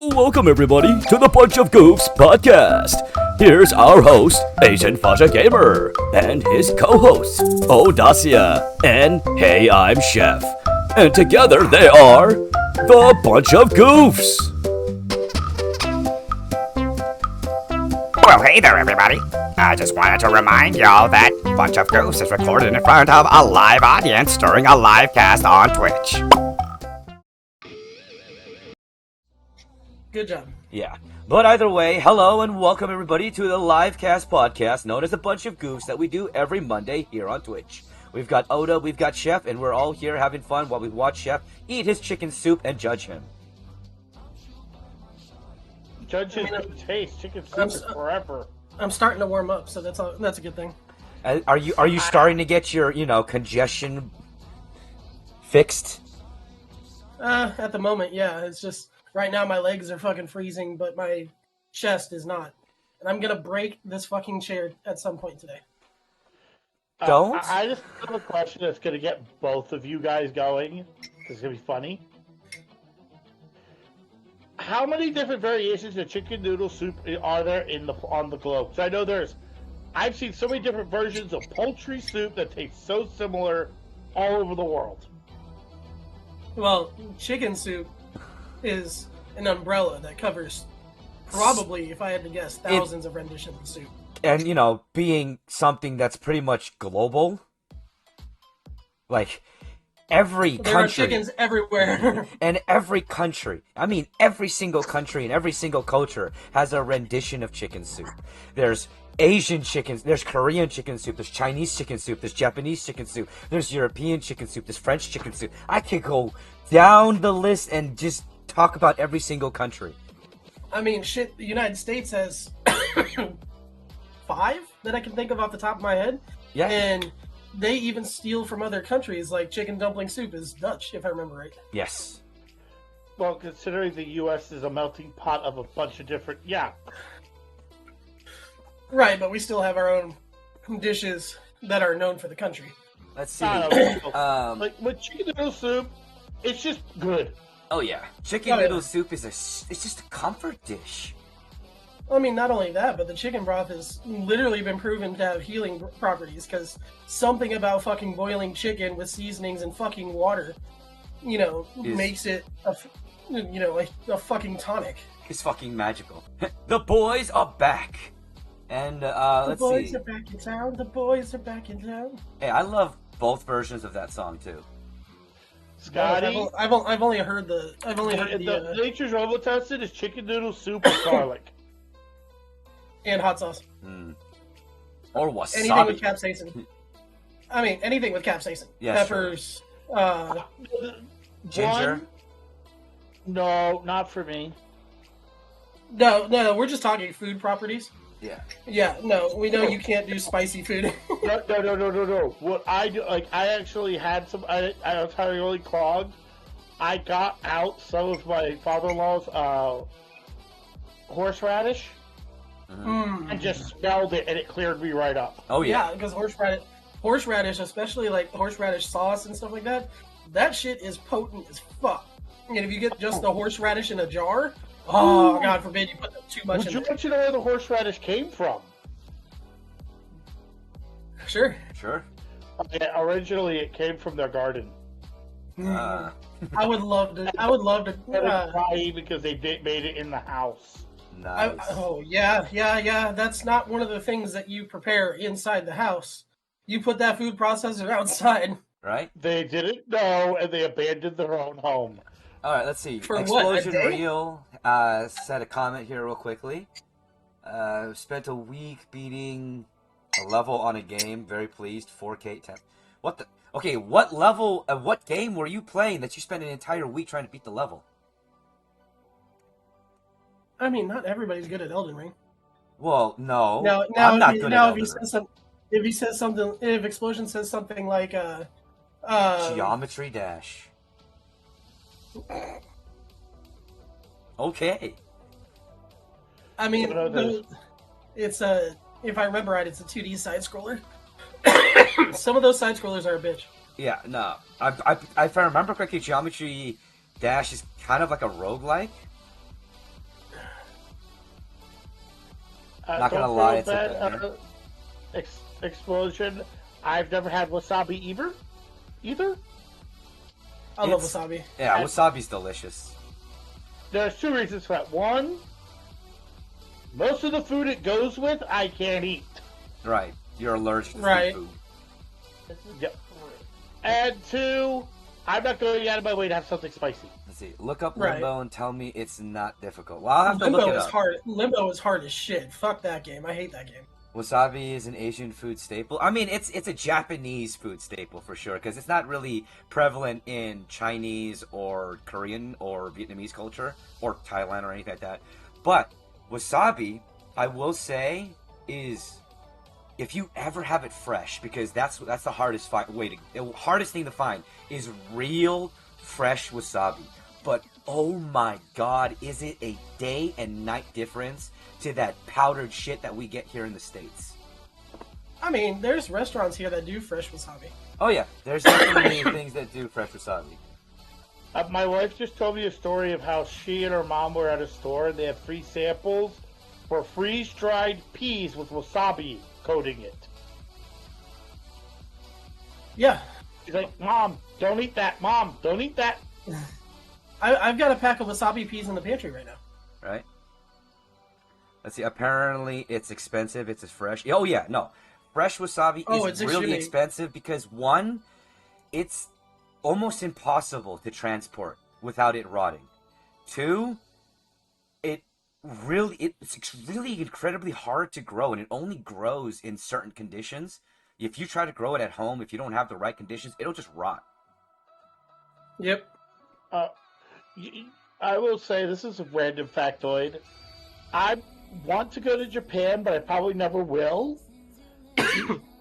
Welcome everybody to the Bunch of Goofs podcast. Here's our host, Asian Faja Gamer, and his co-hosts, Odacia and Hey I'm Chef. And together they are the Bunch of Goofs. Well, hey there, everybody. I just wanted to remind y'all that Bunch of Goofs is recorded in front of a live audience during a live cast on Twitch. Good job. Yeah, but either way, hello and welcome everybody to the live cast podcast known as the Bunch of Goofs that we do every Monday here on Twitch. We've got Oda, we've got Chef, and we're all here having fun while we watch Chef eat his chicken soup and judge him. Judge his good taste. Chicken soup is forever. I'm starting to warm up, so that's a good thing. Are you starting to get your, congestion fixed? At the moment, yeah. It's just right now my legs are fucking freezing, but my chest is not. And I'm gonna break this fucking chair at some point today. Don't? I just have a question that's gonna get both of you guys going. It's gonna be funny. How many different variations of chicken noodle soup are there on the globe? So I know I've seen so many different versions of poultry soup that taste so similar all over the world. Well, chicken soup is an umbrella that covers probably, if I had to guess, thousands of renditions of soup. And, being something that's pretty much global, like, every country... There are chickens everywhere. And every country, every single country and every single culture has a rendition of chicken soup. There's Asian chicken, there's Korean chicken soup, there's Chinese chicken soup, there's Japanese chicken soup, there's European chicken soup, there's French chicken soup. I could go down the list and just talk about every single country. The United States has 5 that I can think of off the top of my head. Yeah. And they even steal from other countries, like chicken dumpling soup is Dutch, if I remember right. Yes. Well, considering the U.S. is a melting pot of a bunch of different... Yeah. Right, but we still have our own dishes that are known for the country. Let's see. Like, with chicken noodle soup, it's just good. Oh yeah, chicken noodle soup is it's just a comfort dish. Not only that, but the chicken broth has literally been proven to have healing properties, because something about fucking boiling chicken with seasonings and fucking water, makes it a fucking tonic. It's fucking magical. The boys are back. And let's see. The boys are back in town. The boys are back in town. Hey, I love both versions of that song too. Scotty, I've only heard the nature's level tested is chicken noodle soup with garlic and hot sauce. Or wasabi. Anything with capsaicin. Anything with capsaicin. Yeah, Peppers. Sure. Ginger. No, not for me. No, we're just talking food properties. Yeah. Yeah, no, we know you can't do spicy food. No. What I do, I actually had some. I was really clogged. I got out some of my father-in-law's horseradish and just smelled it, and it cleared me right up. Oh yeah, because horseradish, especially like horseradish sauce and stuff like that shit is potent as fuck. And if you get just the horseradish in a jar. Oh, God forbid you put too much in there. Would you know where the horseradish came from? Sure. Yeah, originally, it came from their garden. I would love to. Because they made it in the house. Nice. Yeah. That's not one of the things that you prepare inside the house. You put that food processor outside. Right? They didn't know, and they abandoned their own home. All right, let's see. For Explosion what, a day? Real said a comment here real quickly. Spent a week beating a level on a game. Very pleased. 4K 10. What the? Okay, what level of what game were you playing that you spent an entire week trying to beat the level? Not everybody's good at Elden Ring. Well, no. Now, I'm not good at Elden Ring. If Explosion says something like Geometry Dash. Okay. It's if I remember right, it's a 2D side scroller. Some of those side scrollers are a bitch. Yeah, no. If I remember correctly, Geometry Dash is kind of like a roguelike. Not gonna don't lie, feel it's a bad, banger. Explosion. I've never had wasabi either. I love It's- wasabi. Yeah, And- wasabi's delicious. There's two reasons for that. One, most of the food it goes with, I can't eat. Right. You're allergic to Right. seafood. Yep. And two, I'm not going out of my way to have something spicy. Let's see. Look up Right. Limbo and tell me it's not difficult. Well, I'll have to look Limbo it is up. hard. Limbo is hard as shit. Fuck that game. I hate that game. Wasabi is an Asian food staple. I mean, it's a Japanese food staple for sure because it's not really prevalent in Chinese or Korean or Vietnamese culture or Thailand or anything like that. But wasabi, I will say, is if you ever have it fresh, because that's the hardest hardest thing to find is real fresh wasabi. But oh my god, is it a day and night difference to that powdered shit that we get here in the States? I mean, there's restaurants here that do fresh wasabi. Oh yeah, there's definitely things that do fresh wasabi. My wife just told me a story of how she and her mom were at a store and they have free samples for freeze-dried peas with wasabi coating it. Yeah, She's like, Mom, don't eat that. Mom, don't eat that. I've got a pack of wasabi peas in the pantry right now. Right? Let's see. Apparently, it's expensive. It's as fresh. Oh yeah, no, fresh wasabi Oh, is it's really extremely- expensive because one, it's almost impossible to transport without it rotting. Two, it's really incredibly hard to grow, and it only grows in certain conditions. If you try to grow it at home, if you don't have the right conditions, it'll just rot. Yep. I will say, this is a random factoid. I want to go to Japan, but I probably never will.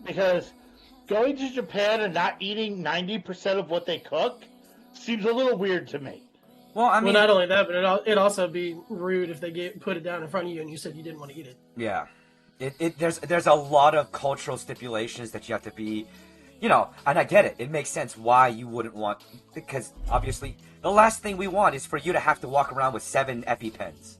Because going to Japan and not eating 90% of what they cook seems a little weird to me. Well, I mean, Well, not only that, but it'd also be rude if they put it down in front of you and you said you didn't want to eat it. yeah, there's a lot of cultural stipulations that you have to be, and I get it. It makes sense why you wouldn't want, because obviously the last thing we want is for you to have to walk around with 7 EpiPens.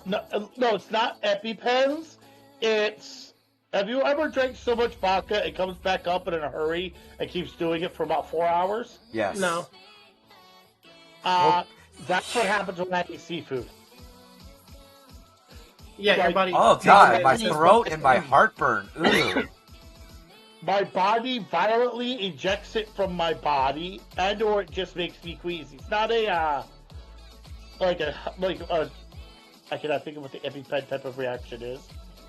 No, it's not EpiPens. It's... Have you ever drank so much vodka it comes back up in a hurry and keeps doing it for about 4 hours? Yes. No. That's what happens when I eat seafood. Yeah, your Like- body. Oh takes god, it my and just- throat and my heartburn. Ooh. My body violently ejects it from my body, and or it just makes me queasy. It's not a I cannot think of what the EpiPen type of reaction is.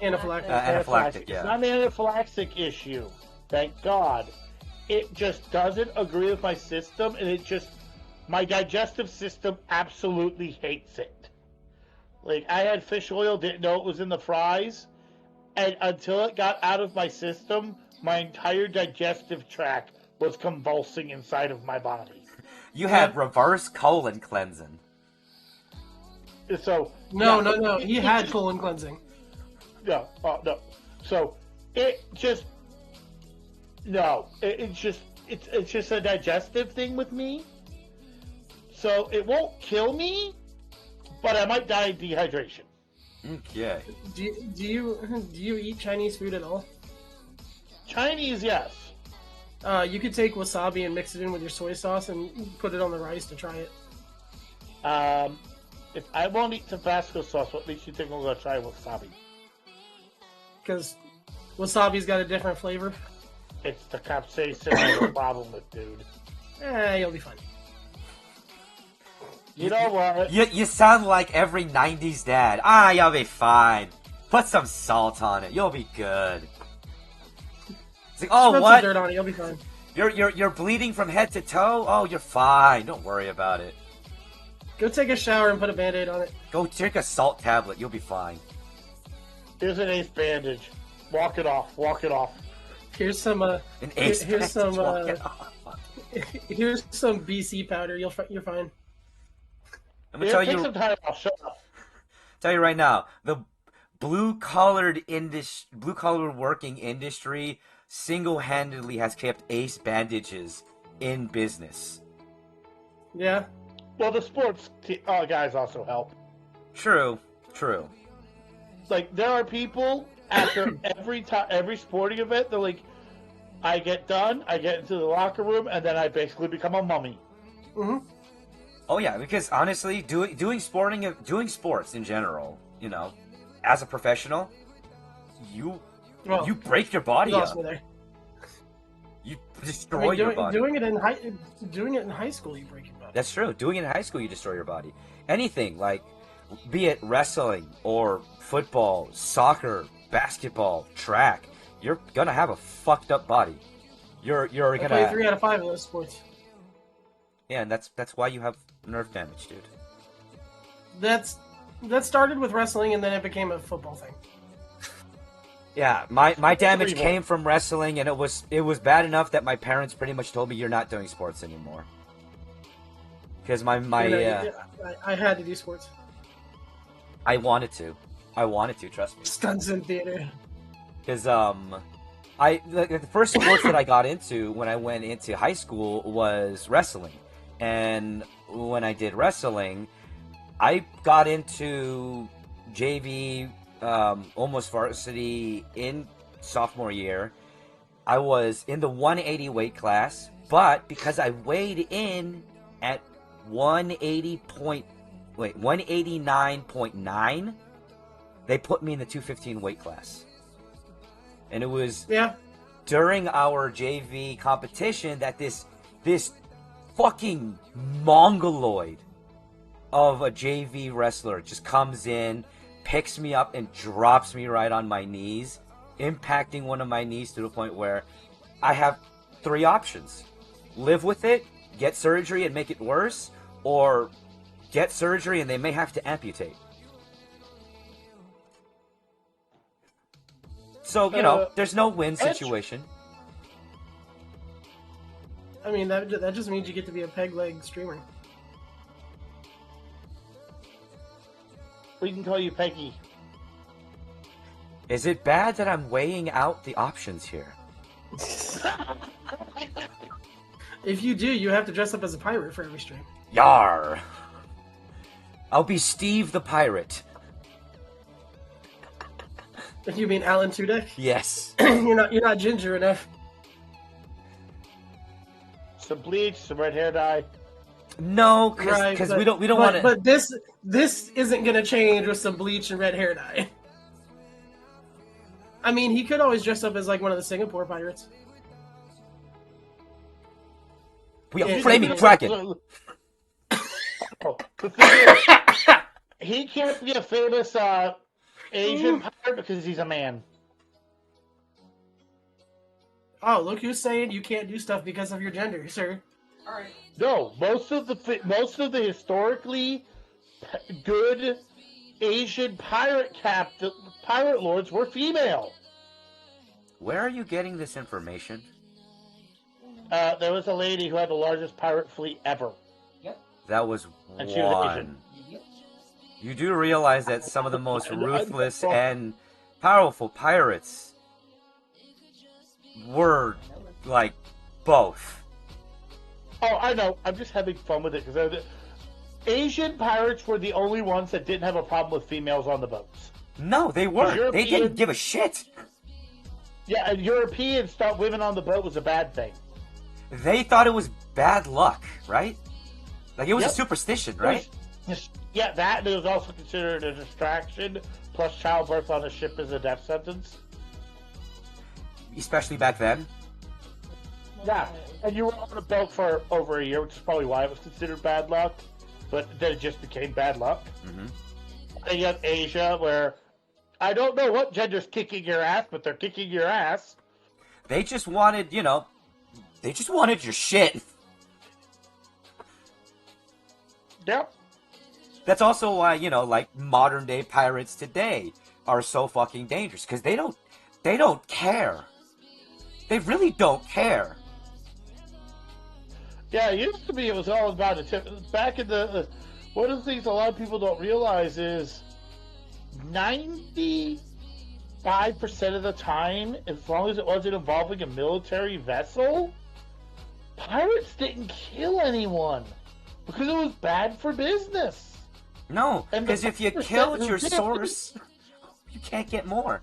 Anaphylactic. Anaphylactic, It's yeah. not an anaphylactic issue. Thank God. It just doesn't agree with my system, and my digestive system absolutely hates it. Like, I had fish oil, didn't know it was in the fries, and until it got out of my system, my entire digestive tract was convulsing inside of my body. You had reverse colon cleansing. So No. He had colon cleansing. No. So it just it's just a digestive thing with me. So it won't kill me, but I might die of dehydration. Okay. Do you eat Chinese food at all? Chinese, yes. You could take wasabi and mix it in with your soy sauce and put it on the rice to try it. If I won't eat Tabasco sauce, what makes you think I'm gonna try wasabi? Because wasabi's got a different flavor. It's the capsaicin I have a problem with, dude. You'll be fine. You know what? You sound like every 90s dad. You'll be fine. Put some salt on it. You'll be good. It's like, oh, Spread what? some dirt on it. You'll be fine. You're bleeding from head to toe? Oh, you're fine. Don't worry about it. Go take a shower and put a Band-Aid on it. Go take a salt tablet. You'll be fine. Here's an ace bandage. Walk it off. Walk it off. Here's some An ace here's bandage, some walk it off. here's some BC powder. You're fine. I'm gonna Take some time off. Shut up. tell you right now, the blue-collar working industry single-handedly has kept ace bandages in business. Yeah. Well, the sports guys also help. True. like there are people after every sporting event, they're like, I get done, I get into the locker room, and then I basically become a mummy. Mm-hmm. Oh yeah, because honestly, doing sports in general, you know, as a professional, you break your body up. There. You destroy your body. Doing it in high school, you break your body. That's true. Doing it in high school, you destroy your body. Anything like, be it wrestling or football, soccer, basketball, track, you're gonna have a fucked up body. You're gonna play 3 out of 5 of those sports. Yeah, and that's why you have nerve damage, dude. That started with wrestling, and then it became a football thing. Yeah, my damage came from wrestling, and it was bad enough that my parents pretty much told me you're not doing sports anymore. Because I had to do sports. I wanted to, trust me. Stunts in theater. Because the first sports that I got into when I went into high school was wrestling, and when I did wrestling, I got into JV, almost varsity in sophomore year. I was in the 180 weight class, but because I weighed in at 189.9, they put me in the 215 weight class. And it was during our JV competition that this fucking mongoloid of a JV wrestler just comes in, picks me up, and drops me right on my knees, impacting one of my knees to the point where I have 3 options. Live with it, get surgery and make it worse, or get surgery and they may have to amputate. So, you know, there's no win situation. I mean, that just means you get to be a peg leg streamer. We can call you Peggy. Is it bad that I'm weighing out the options here? If you do, you have to dress up as a pirate for every stream. Yar! I'll be Steve the Pirate. You mean Alan Tudyk? Yes. You're not ginger enough. Some bleach, some red hair dye. No, because we don't want to. But this isn't gonna change with some bleach and red hair dye. I mean, he could always dress up as like one of the Singapore pirates. We are flaming dragon. The thing is, he can't be a famous Asian pirate because he's a man. Oh, look who's saying you can't do stuff because of your gender, sir. All right. No, most of the historically good Asian pirate lords were female. Where are you getting this information? There was a lady who had the largest pirate fleet ever. Yep. That was and she was Asian. Yep. You do realize that some of the most ruthless and powerful pirates were, like, both. Oh, I know. I'm just having fun with it because Asian pirates were the only ones that didn't have a problem with females on the boats. No, they weren't. They didn't give a shit. Yeah, and Europeans thought women on the boat was a bad thing. They thought it was bad luck, right? Like, it was a superstition, right? Yeah, that, and it was also considered a distraction, plus childbirth on a ship is a death sentence. Especially back then. Yeah, and you were on a boat for over a year, which is probably why it was considered bad luck, but then it just became bad luck. Mm-hmm. And you have Asia, where I don't know what gender's kicking your ass, but they're kicking your ass. They just wanted, your shit. Yep. That's also why, like, modern day pirates today are so fucking dangerous, because they don't care. They really don't care. Yeah, it used to be it was all about it. Back in the... one of the things a lot of people don't realize is 95% of the time, as long as it wasn't involving a military vessel, pirates didn't kill anyone because it was bad for business. No, because if you killed your source... You can't get more.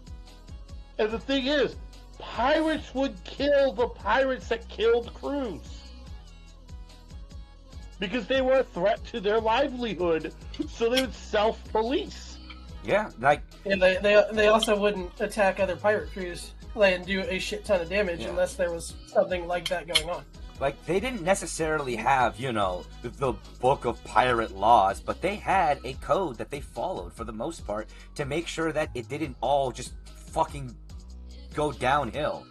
And the thing is, pirates would kill the pirates that killed crews. Because they were a threat to their livelihood, so they would self-police. Yeah, like... And they also wouldn't attack other pirate crews and do a shit ton of damage unless there was something like that going on. Like, they didn't necessarily have, you know, the book of pirate laws, but they had a code that they followed, for the most part, to make sure that it didn't all just fucking go downhill.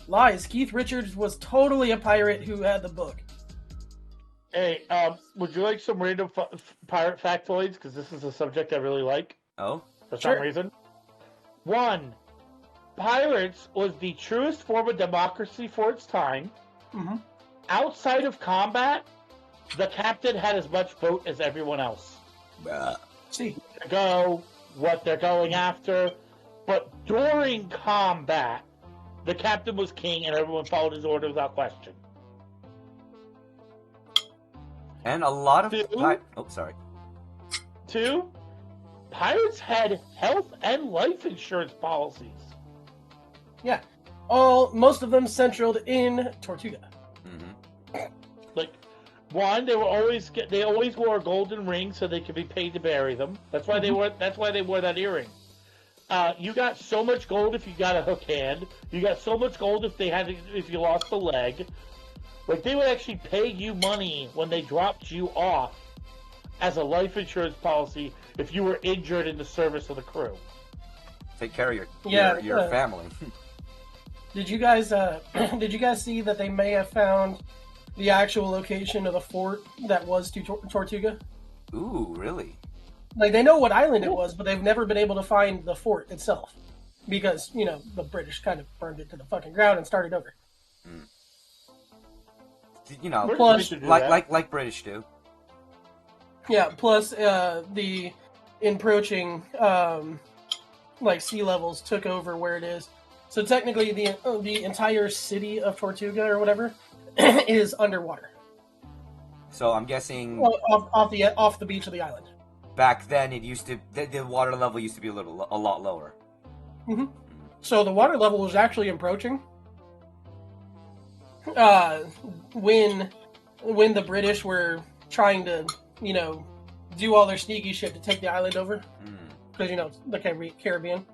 Lies. Keith Richards was totally a pirate who had the book. Hey, would you like some random pirate factoids? Because this is a subject I really like. Oh? For some reason. 1. Pirates was the truest form of democracy for its time. Mm-hmm. Outside of combat, the captain had as much vote as everyone else. See. Go, what they're going after. But during combat, the captain was king and everyone followed his order without question. And a lot of... 2, pirates had health and life insurance policies. Yeah. Most of them centered in Tortuga. Mm-hmm. Like, 1, they always wore a golden ring so they could be paid to bury them. That's why they wore that earring. You got so much gold if you got a hook hand. You got so much gold if you lost a leg. Like, they would actually pay you money when they dropped you off as a life insurance policy if you were injured in the service of the crew. Take care of your family. Did you guys see that they may have found the actual location of the fort that was Tortuga? Ooh, really? Like, they know what island it was, but they've never been able to find the fort itself. Because, you know, the British kind of burned it to the fucking ground and started over. Mm. You know, plus, like British do. Yeah, plus the encroaching sea levels took over where it is. So technically the entire city of Tortuga or whatever is underwater. So I'm guessing off the beach of the island. Back then it used to the water level used to be a lot lower. Mm-hmm. So the water level was actually approaching when the British were trying to, you know, do all their sneaky shit to take the island over. Because, you know, the Caribbean.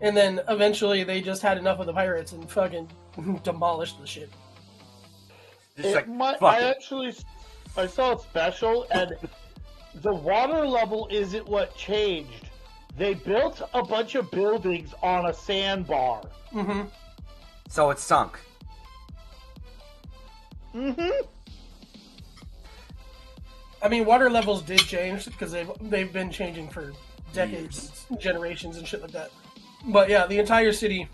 And then eventually they just had enough of the pirates and fucking demolished the shit. I saw a special, and the water level isn't what changed. They built a bunch of buildings on a sandbar. Mm-hmm. So it's sunk. Mm-hmm. I mean, water levels did change because they've been changing for decades, generations, and shit like that. But yeah, the entire city.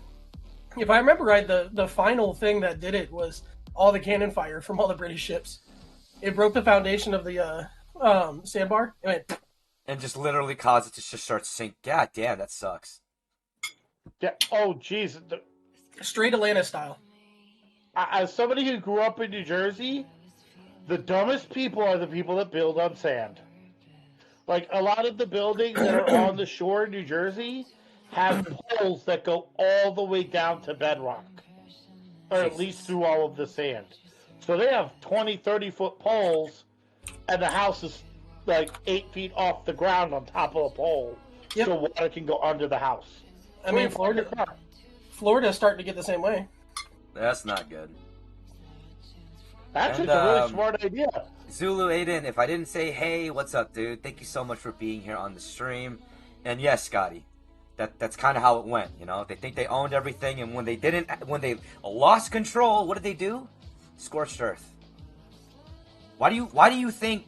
If I remember right, the final thing that did it was all the cannon fire from all the British ships. It broke the foundation of the sandbar. And just literally caused it to just start sink. God damn, that sucks. Yeah. Oh, jeez. Straight Atlanta style. As somebody who grew up in New Jersey, the dumbest people are the people that build on sand. Like, a lot of the buildings that are on the shore in New Jersey have poles that go all the way down to bedrock. Or at least through all of the sand. So they have 20, 30-foot poles, and the house is like 8 feet off the ground on top of a pole. Yep. So water can go under the house. I mean, Florida's starting to get the same way. That's not good. Actually, it's a really smart idea. Zulu Aiden, if I didn't say hey, what's up, dude? Thank you so much for being here on the stream. And yes, Scotty, that's kind of how it went. You know, they think they owned everything, and when they lost control, what did they do? Scorched earth. Why do you think,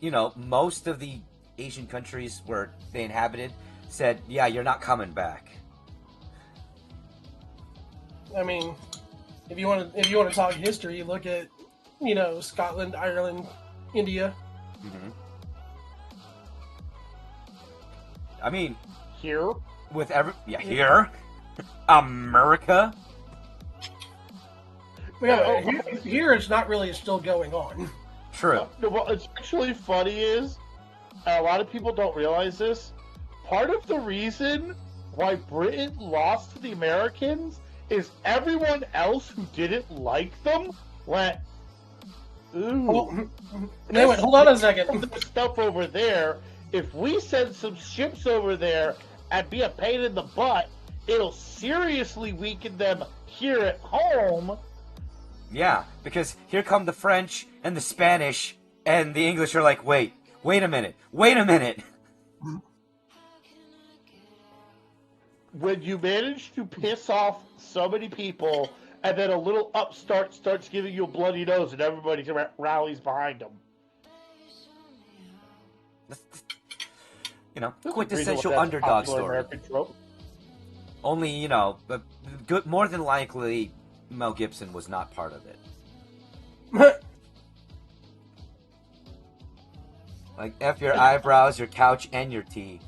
you know, most of the Asian countries where they inhabited said, yeah, you're not coming back? I mean, if you want to talk history, look at, you know, Scotland, Ireland, India. Mm-hmm. I mean, here with here, America. Yeah, here it's not really still going on. True. Well, it's actually funny is a lot of people don't realize this. part of the reason why Britain lost to the Americans is everyone else who didn't like them went, ooh. Oh, they went, hold on a second. There's stuff over there. If we send some ships over there and be a pain in the butt, it'll seriously weaken them here at home. Yeah, because here come the French and the Spanish, and the English are like, wait a minute. When you manage to piss off so many people, and then a little upstart starts giving you a bloody nose, and everybody rallies behind them. You know, quintessential underdog story. Only, but good. More than likely, Mel Gibson was not part of it. Like, F your eyebrows, your couch, and your tea.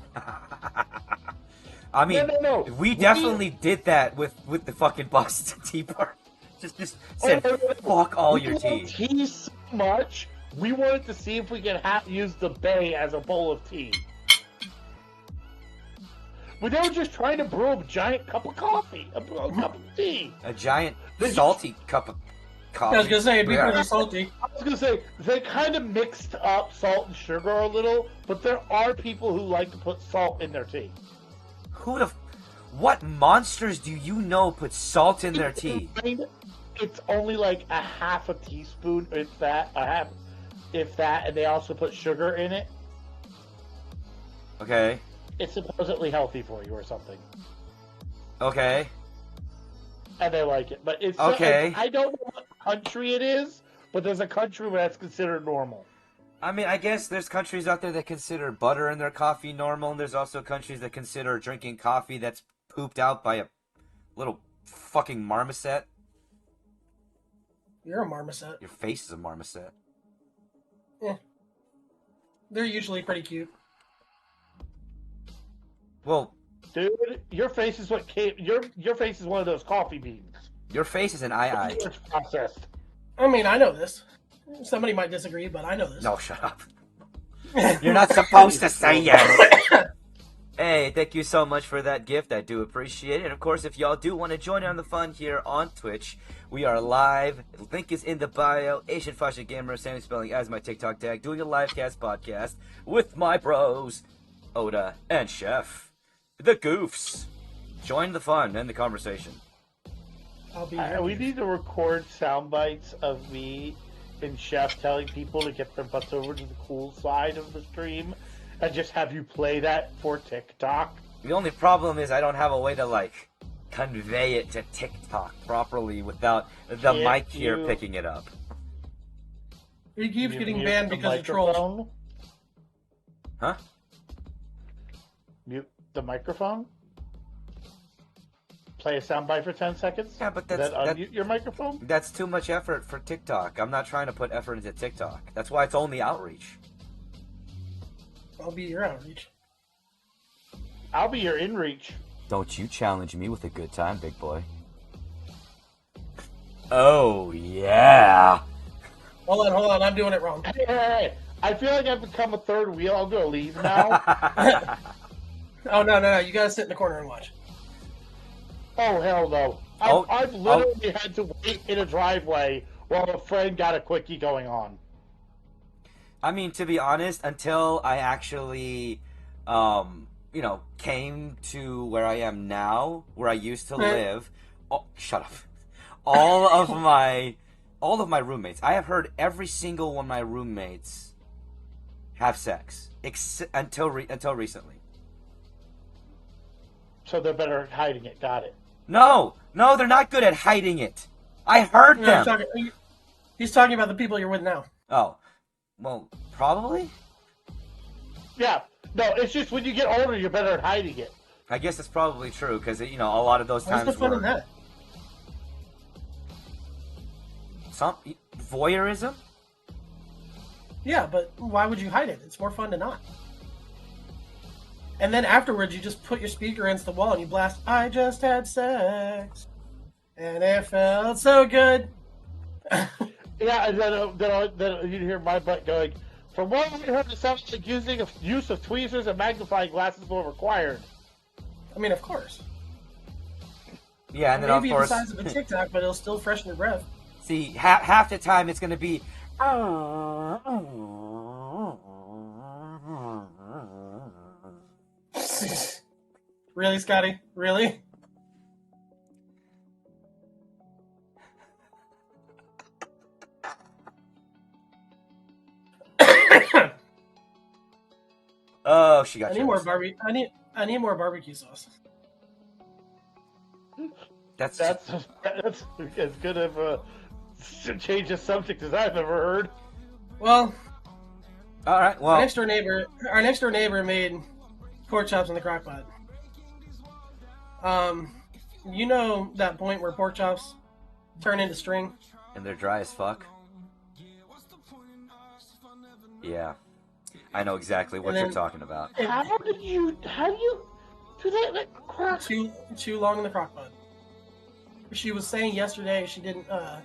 I mean, no. We definitely did that with the fucking Boston Tea Party. Just said, fuck all your tea. Tea so much, we wanted to see if we could use the bay as a bowl of tea. But they were just trying to brew a giant cup of coffee, a cup of tea. A giant salty cup of coffee. I was gonna say it'd be pretty salty. I was gonna say they kind of mixed up salt and sugar a little, but there are people who like to put salt in their tea. What monsters do you know put salt in their tea? It's only like a half a teaspoon, if that, and they also put sugar in it. Okay. It's supposedly healthy for you or something. Okay. And they like it, but it's okay. I don't know what country it is, but there's a country where that's considered normal. I mean, I guess there's countries out there that consider butter in their coffee normal, and there's also countries that consider drinking coffee that's pooped out by a little fucking marmoset. You're a marmoset. Your face is a marmoset. Yeah. They're usually pretty cute. Well, dude, your face is what came. Your face is one of those coffee beans. Your face is an eye. It's processed. I mean, I know this. Somebody might disagree, but I know this. No, shut up. You're not supposed to say yes. Hey, thank you so much for that gift. I do appreciate it. And of course, if y'all do want to join in on the fun here on Twitch, we are live. The link is in the bio. Asian Fashion Gamer, Sammy Spelling as my TikTok tag, doing a live cast podcast with my bros, Oda and Chef, the Goofs. Join the fun and the conversation. I'll be we need to record sound bites of me and Chef telling people to get their butts over to the cool side of the stream and just have you play that for TikTok. The only problem is I don't have a way to, convey it to TikTok properly without the mic here picking it up. He keeps getting banned because of trolls. Huh? Mute the microphone? Play a soundbite for 10 seconds? Yeah, but unmute your microphone? That's too much effort for TikTok. I'm not trying to put effort into TikTok. That's why it's only outreach. I'll be your outreach. I'll be your inreach. Don't you challenge me with a good time, big boy. Oh, yeah. Hold on. I'm doing it wrong. Hey. I feel like I've become a third wheel. I'm going to leave now. Oh, no. You got to sit in the corner and watch. Oh, hell no. I've literally had to wait in a driveway while a friend got a quickie going on. I mean, to be honest, until I actually, came to where I am now, where I used to live. Oh, shut up. All of my roommates. I have heard every single one of my roommates have sex until recently. So they're better at hiding it. Got it. No, they're not good at hiding it. I heard them. He's talking about the people you're with now. Oh, well, probably. Yeah. No, it's just when you get older, you're better at hiding it. I guess it's probably true because a lot of those times. What's the fun in that? Some voyeurism. Yeah, but why would you hide it? It's more fun to not. And then afterwards, you just put your speaker against the wall and you blast, "I just had sex, and it felt so good." Yeah, and then you hear my butt going, From what I heard, it sounds like use of tweezers and magnifying glasses were required. I mean, of course. Yeah, and then Maybe of course, the size of a Tic Tac, but it'll still freshen your breath. see, half the time it's gonna be. Really, Scotty? Really? Oh, she got I need more I need more barbecue sauce. That's That's as good of a change of subject as I've ever heard. Well, all right. our Well, next door neighbor made pork chops in the crock pot. You know that point where pork chops turn into string? and they're dry as fuck. Yeah, I know exactly what And you're then- talking about. How do you do that? Like, crap. Too long in the crock pot. She was saying yesterday she didn't know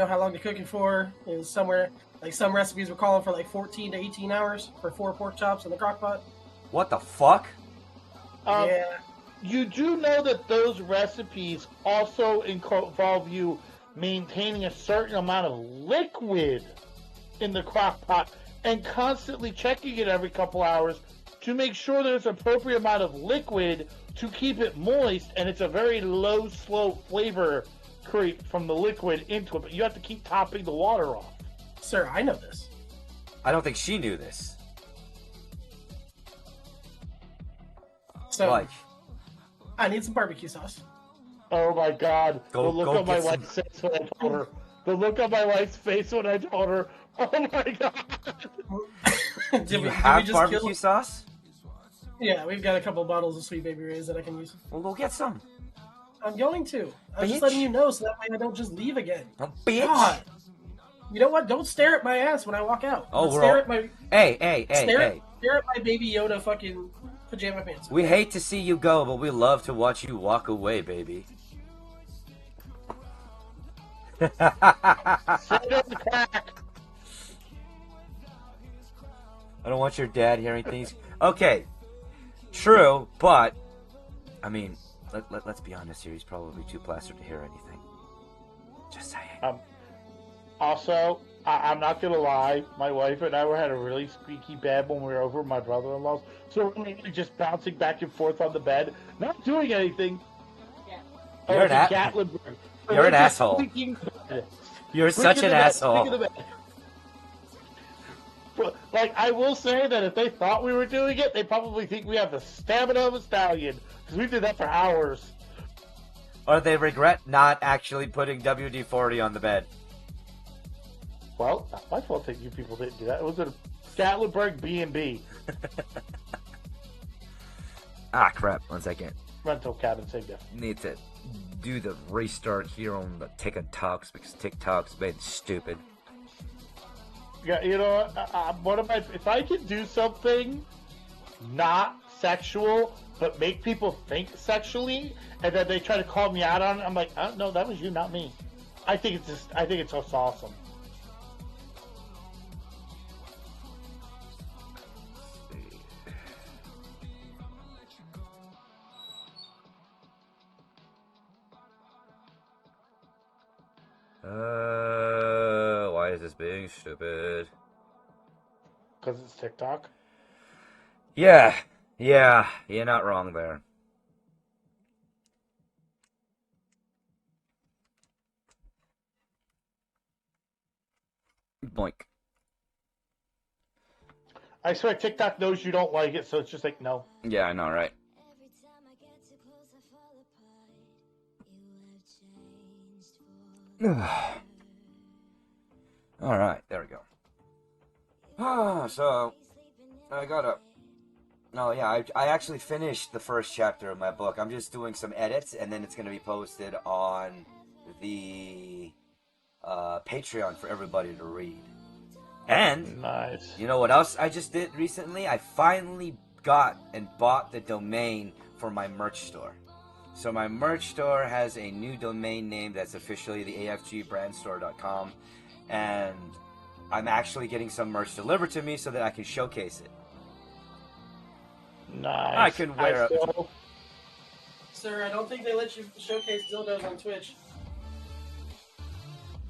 how long to cook it for. It was somewhere like some recipes were calling for like 14 to 18 hours for 4 pork chops in the crock pot. What the fuck? Yeah. You do know that those recipes also involve you maintaining a certain amount of liquid in the crock pot and constantly checking it every couple hours to make sure there's an appropriate amount of liquid to keep it moist, and it's a very low, slow flavor creep from the liquid into it, but you have to keep topping the water off. Sir, I know this. I don't think she knew this. So Like, I need some barbecue sauce. Oh my god. Go- the look go on my get some- wife's face when I told her. The look on my wife's face when I told her. Oh my god. do you have barbecue kill? sauce? Yeah, we've got a couple bottles of Sweet Baby Ray's that I can use. Well, go get some. I'm going to. I'm Bitch. just letting you know so that way I don't just leave again. Oh, bitch. God. You know what? Don't stare at my ass when I walk out. Oh, But we're stare all- at my Hey. stare at my Baby Yoda fucking pajama pants. We hate to see you go, but we love to watch you walk away, baby. Sit on the crack. I don't want your dad hearing things. Okay, true, but I mean, let's be honest here. He's probably too plastered to hear anything. Just saying. Also, I'm not gonna lie. My wife and I had a really squeaky bed when we were over at my brother-in-law's. So we're really just bouncing back and forth on the bed, not doing anything. You're an It's a a- Gatlinburg. So You're we're an just asshole. squeaking bed. You're Squeak such in an the bed, asshole. squeak in the bed. But, like, I will say that if they thought we were doing it, they probably think we have the stamina of a stallion. Because we did that for hours. Or they regret not actually putting WD-40 on the bed. Well, not my fault that you people didn't do that. It was a Gatlinburg B&B. Ah, crap. 1 second. Rental cabin, same difference. Need to do the restart here on the TikToks because TikTok's been stupid. Yeah, you know, if I could do something not sexual, but make people think sexually, and then they try to call me out on it, I'm like, oh, no, that was you, not me. I think it's just awesome. Why is this being stupid? Because it's TikTok. Yeah, you're not wrong there. Boink. I swear TikTok knows you don't like it, so it's just like, no. Yeah, I know, right? All right, there we go. So I gotta. No, yeah, I actually finished the first chapter of my book. I'm just doing some edits, and then it's gonna be posted on the Patreon for everybody to read. And Nice. you know what else I just did recently? I finally got and bought the domain for my merch store. So my merch store has a new domain name that's officially the afgbrandstore.com, and I'm actually getting some merch delivered to me so that I can showcase it. Nice. I can wear it. Sir, I don't think they let you showcase dildos on Twitch.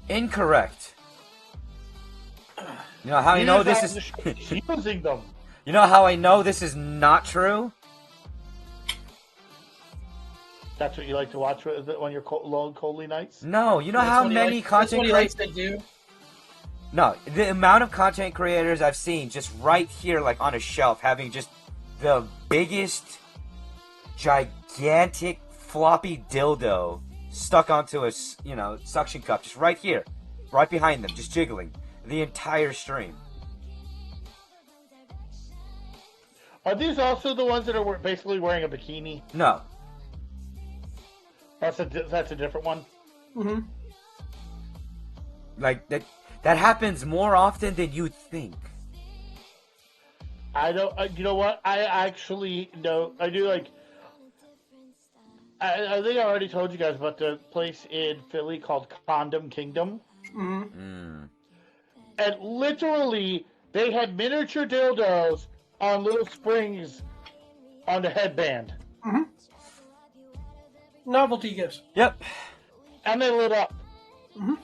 Incorrect. You know how I know this is... using them. You know how I know this is not true? That's what you like to watch on your long, coldly nights? No, you know how many content creators... That's what he likes to do? No, the amount of content creators I've seen just right here, like on a shelf, having just the biggest, gigantic, floppy dildo stuck onto a, suction cup, just right here, right behind them, just jiggling the entire stream. Are these also the ones that are basically wearing a bikini? No. That's a different one? Mm-hmm. Like, that happens more often than you'd think. I don't, you know what? I actually know, I do like, I think I already told you guys about the place in Philly called Condom Kingdom. Mm-hmm. And literally, they had miniature dildos on little springs on the headband. Mm-hmm. Novelty gifts. Yep. And they lit up. Mm-hmm.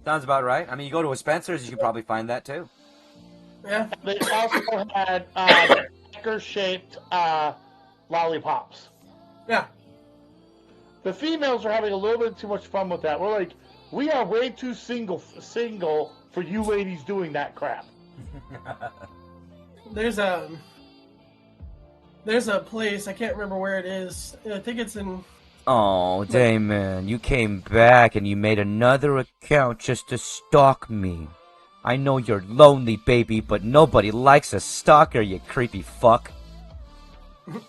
Sounds about right. I mean, you go to a Spencer's, you can probably find that too. Yeah. They also had pecker-shaped lollipops. Yeah. The females are having a little bit too much fun with that. We're like, we are way too single for you ladies doing that crap. There's a place, I can't remember where it is. I think it's in... Oh, Damon, you came back and you made another account just to stalk me. I know you're lonely, baby, but nobody likes a stalker, you creepy fuck. If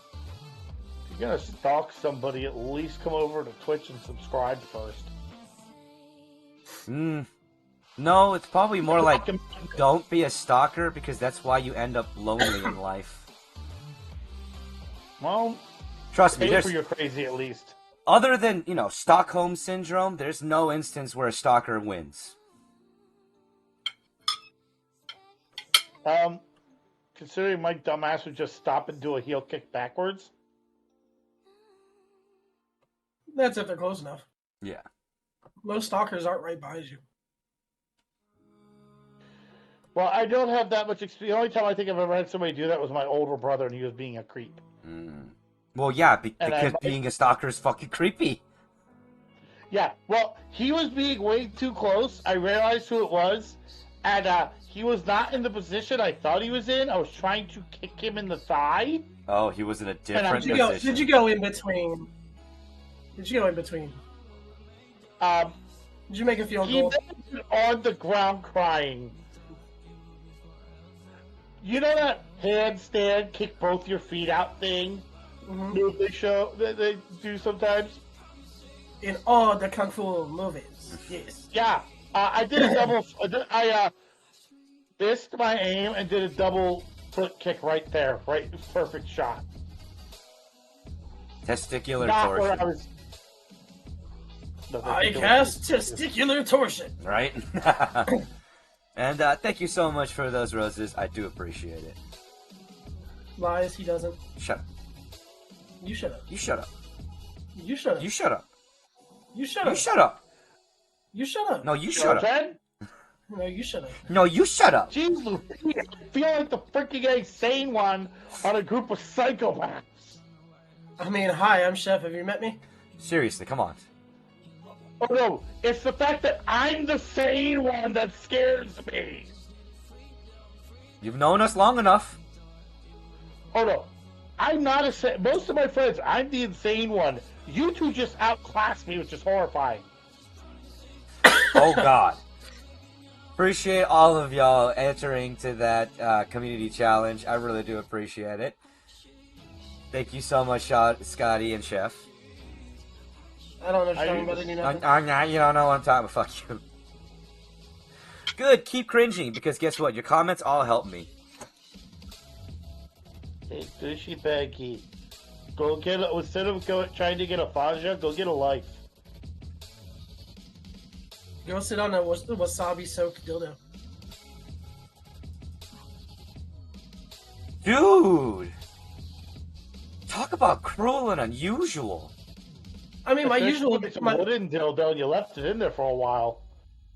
you're gonna stalk somebody, at least come over to Twitch and subscribe first. No, it's probably more like, don't be a stalker, because that's why you end up lonely in life. Well, trust me, there's... you're crazy at least. Other than, Stockholm Syndrome, there's no instance where a stalker wins. Considering my dumbass would just stop and do a heel kick backwards. That's if they're close enough. Yeah. Most stalkers aren't right behind you. Well, I don't have that much experience. The only time I think I've ever had somebody do that was my older brother, and he was being a creep. Well, yeah, because being a stalker is fucking creepy. Yeah, well, he was being way too close. I realized who it was, and he was not in the position I thought he was in. I was trying to kick him in the thigh. Oh, he was in a different position. Did you go in between? Did you make a field goal? He was on the ground crying. You know that handstand, kick both your feet out thing? Move they show that they do sometimes? In all the Kung Fu movies, yes. Yeah, I did a double, I missed my aim and did a double foot kick right there. Right, perfect shot. Testicular Not torsion. where I was... I cast testicular torsion. Right? And thank you so much for those roses. I do appreciate it. Lies, he doesn't. Shut up. You shut up. You shut up. You shut up. You shut up. You shut You up. shut up. You shut up. No, you shut up. No, you shut up. No, you shut up. Jeez Louise, I feel like the freaking insane one on a group of psychopaths. I mean, hi, I'm Chef. Have you met me? Seriously, come on. Oh no, it's the fact that I'm the sane one that scares me. You've known us long enough. Oh no, I'm not most of my friends, I'm the insane one. You two just outclassed me, which is horrifying. Oh God. Appreciate all of y'all entering to that community challenge. I really do appreciate it. Thank you so much, Scotty and Chef. I don't know what you're talking about. You don't know what I'm talking about. Fuck you. Good, keep cringing, because guess what? Your comments all help me. Hey, douchey baggy. Go get it. Instead of trying to get a Faja, go get a life. Go sit on a wasabi-soaked dildo. Dude! Talk about cruel and unusual. I mean, my usual, It's a wooden dildo. You left it in there for a while.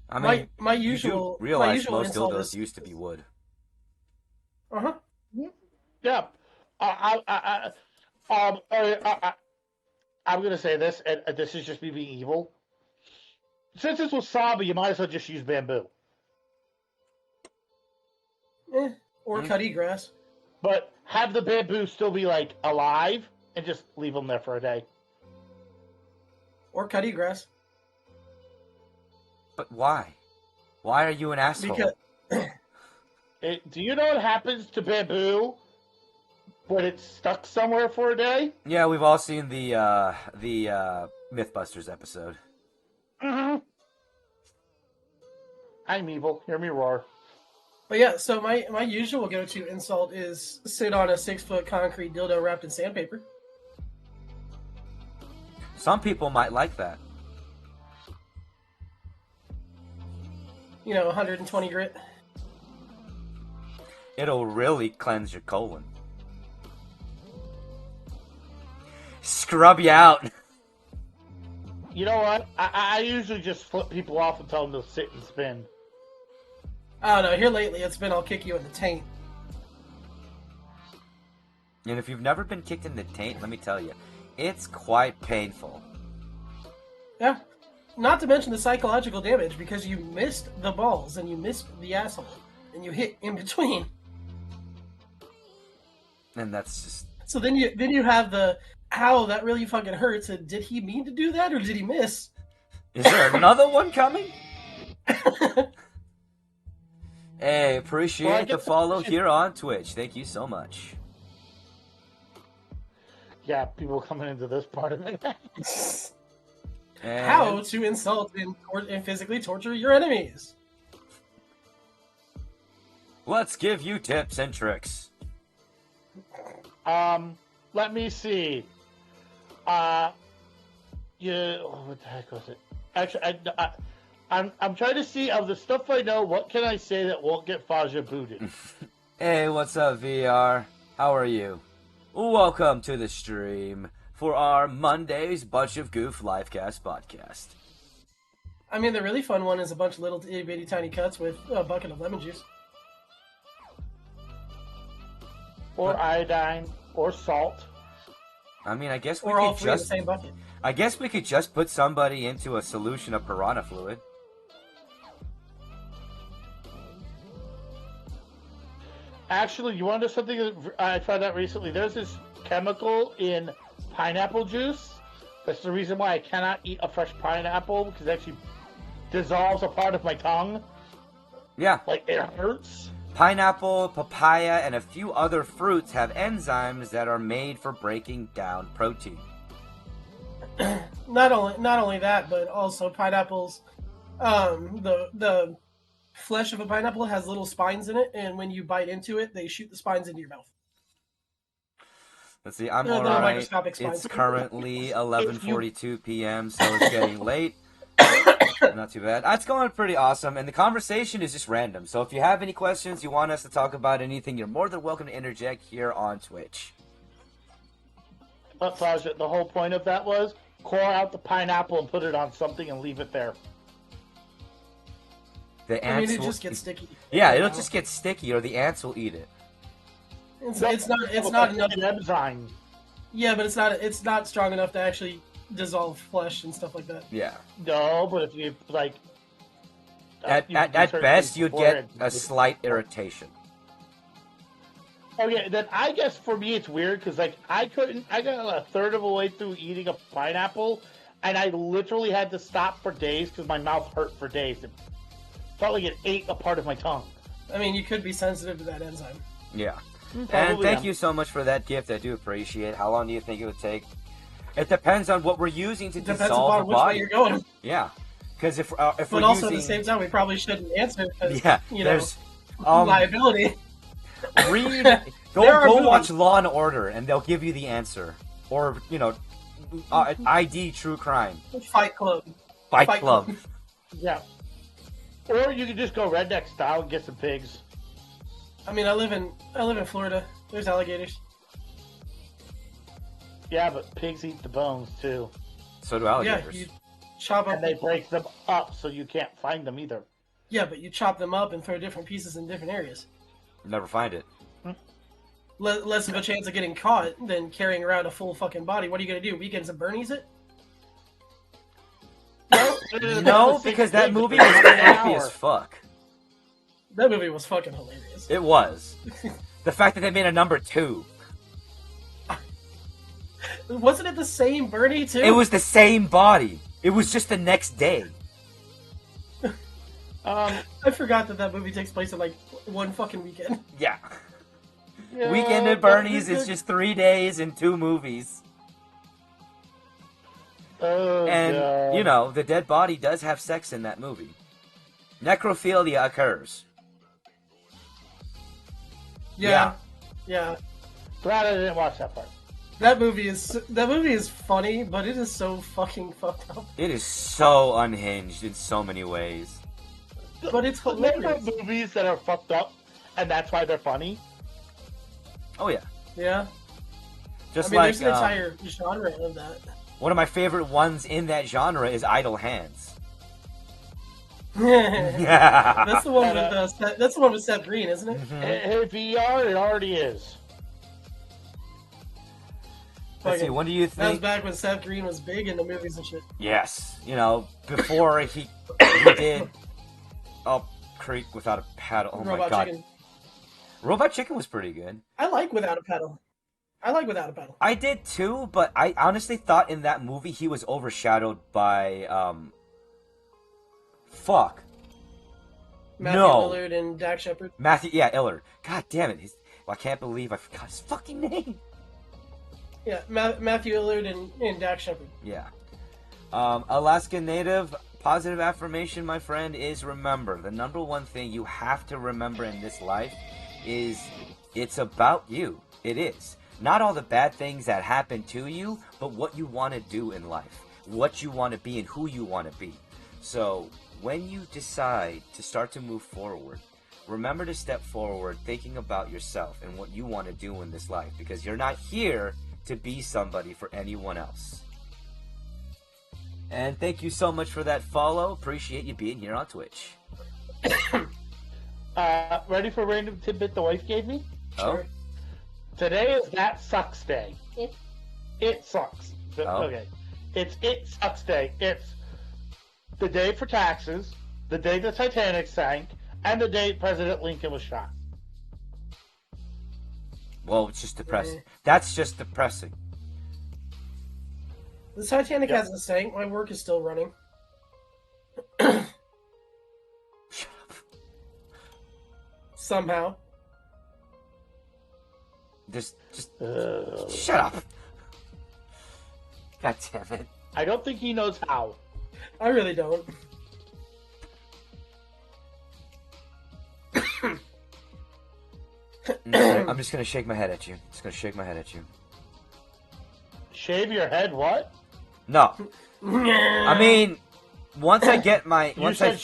I mean, my you usual, do realize my usual most insult dildos is used to be wood. Yeah. I'm gonna say this, and this is just me being evil. Since it's wasabi, you might as well just use bamboo. or cutty grass. But have the bamboo still be like alive, and just leave them there for a day. Or cutty grass. But why? Why are you an asshole? Because Do you know what happens to bamboo when it's stuck somewhere for a day? Yeah, we've all seen the Mythbusters episode. Mm-hmm. I'm evil. Hear me roar. But yeah, so my usual go-to insult is sit on a 6-foot concrete dildo wrapped in sandpaper. Some people might like that. 120 grit. It'll really cleanse your colon. Scrub you out. You know what? I usually just flip people off and tell them to sit and spin. I don't know. Here lately, it's been I'll kick you in the taint. And if you've never been kicked in the taint, let me tell you, it's quite painful. Yeah. Not to mention the psychological damage because you missed the balls and you missed the asshole and you hit in between. And that's just... So then you have the, ow, that really fucking hurts, and did he mean to do that or did he miss? Is there another one coming? Hey, appreciate the follow here on Twitch. Thank you so much. Yeah, people coming into this part of it. And How to insult and physically torture your enemies. let's give you tips and tricks. Let me see. What the heck was it? Actually, I'm trying to see of the stuff I know. What can I say that won't get Faja booted? Hey, what's up, VR? How are you? Welcome to the stream for our Monday's Bunch of Goof Livecast podcast. I mean, the really fun one is a bunch of little itty bitty tiny cuts with a bucket of lemon juice. Or iodine, or salt. I mean, I guess we Or all could three in the just... same bucket. I guess we could just put somebody into a solution of piranha fluid. Actually, you want to know something that I found out recently? There's this chemical in pineapple juice. That's the reason why I cannot eat a fresh pineapple, because it actually dissolves a part of my tongue. Yeah. Like, it hurts. Pineapple, papaya, and a few other fruits have enzymes that are made for breaking down protein. Not only that, but also pineapples. The flesh of a pineapple has little spines in it, and when you bite into it, they shoot the spines into your mouth. Let's see, I'm They're alright. microscopic spines. It's currently 11:42 p.m., so it's getting late. Not too bad. That's going pretty awesome, and the conversation is just random. So if you have any questions, you want us to talk about anything, you're more than welcome to interject here on Twitch. But Faja, the whole point of that was core out the pineapple and put it on something and leave it there. The I mean, ants it will... just gets sticky. Yeah, it'll just get sticky, or the ants will eat it. It's not enough. An enzyme. Yeah, but it's not strong enough to actually dissolve flesh and stuff like that. Yeah. No, but if you like, At best, you'd get a slight irritation. Okay, then I guess for me it's weird because like I got a third of a way through eating a pineapple, and I literally had to stop for days because my mouth hurt for days. It felt like it ate a part of my tongue. I mean, you could be sensitive to that enzyme. Yeah. And Probably thank am. you so much for that gift. I do appreciate it. How long do you think it would take? It depends on what we're using to Depends dissolve upon a which way body. you're going. Yeah. Because if But we're also using... at the same time, we probably shouldn't answer because, Yeah, there's... liability. Go watch Law and Order, and they'll give you the answer. Or, ID True Crime. Fight Club. Fight Club. Yeah. Or you could just go redneck style and get some pigs. I mean, I live in Florida. There's alligators. Yeah, but pigs eat the bones too, So do Yeah, alligators. you chop up. and they break them up so you can't find them either. Yeah, but you chop them up and throw different pieces in different areas. Never find it. Less of a chance of getting caught than carrying around a full fucking body. What are you gonna do? Weekends at Bernie's it? No, because that movie was creepy as fuck. That movie was fucking hilarious. It was. The fact that they made a number 2. Wasn't it the same Bernie too? It was the same body. It was just the next day. I forgot that movie takes place in like one fucking weekend. Yeah. Yeah, Weekend at but Bernie's is just 3 days and 2 movies. Oh, And, God. you know, the dead body does have sex in that movie. Necrophilia occurs. Yeah. Glad I didn't watch that part. That movie is funny, but it is so fucking fucked up. It is so unhinged in so many ways. But it's There are hilarious. movies that are fucked up, and that's why they're funny. Oh, yeah. Yeah. Just I mean, like, there's an entire genre of that. one of my favorite ones in that genre is Idle Hands. That's Yeah. the one with that's the one with Seth Green, isn't it? In VR, it already is. Let's see, when do you That was think... back when Seth Green was big in the movies and shit. Yes. You know, before he did Up Creek Without a Paddle. Oh, my Robot God. Chicken. Robot Chicken was pretty good. I like Without a Paddle. I did too, but I honestly thought in that movie he was overshadowed by fuck. Matthew No. Lillard and Dak Shepard. Illard. God damn it. I can't believe I forgot his fucking name. Yeah, Matthew Lillard and Dak Shepard. Yeah. Alaska Native, positive affirmation, my friend, is remember. The number one thing you have to remember in this life is it's about you. It is. Not all the bad things that happen to you, but what you want to do in life. What you want to be and who you want to be. So, when you decide to start to move forward, remember to step forward thinking about yourself and what you want to do in this life. Because you're not here to be somebody for anyone else. And thank you so much for that follow. Appreciate you being here on Twitch. Ready for a random tidbit the wife gave me? Oh? Today is That Sucks Day. It sucks. Oh. Okay. It's It Sucks Day. It's the day for taxes, the day the Titanic sank, and the day President Lincoln was shot. Well, it's just depressing. That's just depressing. The Titanic hasn't sank. My work is still running. Somehow. Just shut up. God damn it. I don't think he knows how. I really don't. I'm just gonna shake my head at you. Just gonna shake my head at you. Shave your head? What? No. I mean, once I get my You once said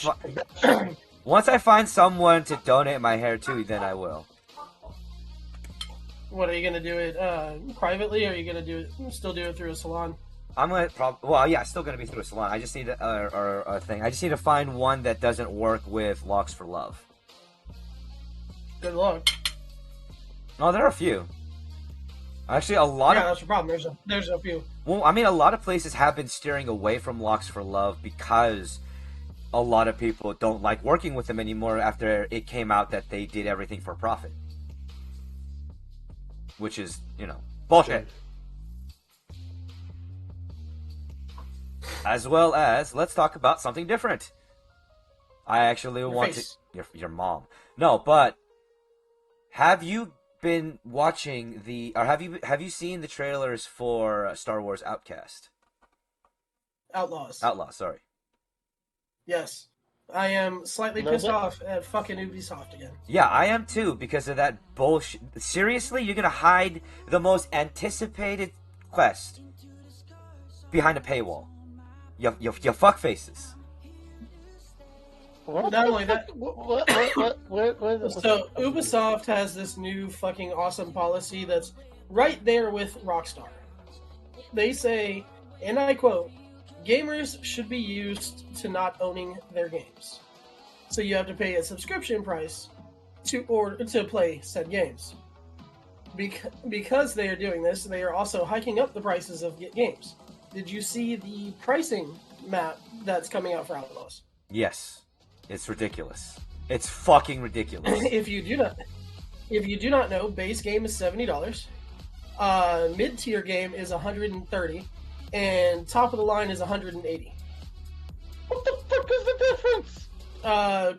once I find someone to donate my hair to, then I will. What are you gonna do it privately, or are you gonna still do it through a salon? I'm gonna still gonna be through a salon. I just need a thing. I just need to find one that doesn't work with Locks for Love. Good luck. No, there are a few. Actually, a lot Yeah, of that's the problem. There's a few. well, I mean, a lot of places have been steering away from Locks for Love because a lot of people don't like working with them anymore after it came out that they did everything for profit, which is, bullshit. As well as, let's talk about something different. I actually want face. to your mom. No, but have you been watching have you seen the trailers for Star Wars Outcast? Outlaws. Sorry. Yes. I am slightly No, pissed but- off at fucking Ubisoft again. Yeah, I am too because of that bullshit. Seriously, you're gonna hide the most anticipated quest behind a paywall? You fuck faces. Not only that, What so Ubisoft has this new fucking awesome policy that's right there with Rockstar. They say, and I quote, gamers should be used to not owning their games. So you have to pay a subscription price to play said games. Because they are doing this, they are also hiking up the prices of games. Did you see the pricing map that's coming out for Outlaws? Yes. It's ridiculous. It's fucking ridiculous. If you do not know, base game is $70. Mid-tier game is $130, and top of the line is $180. What the fuck is the difference?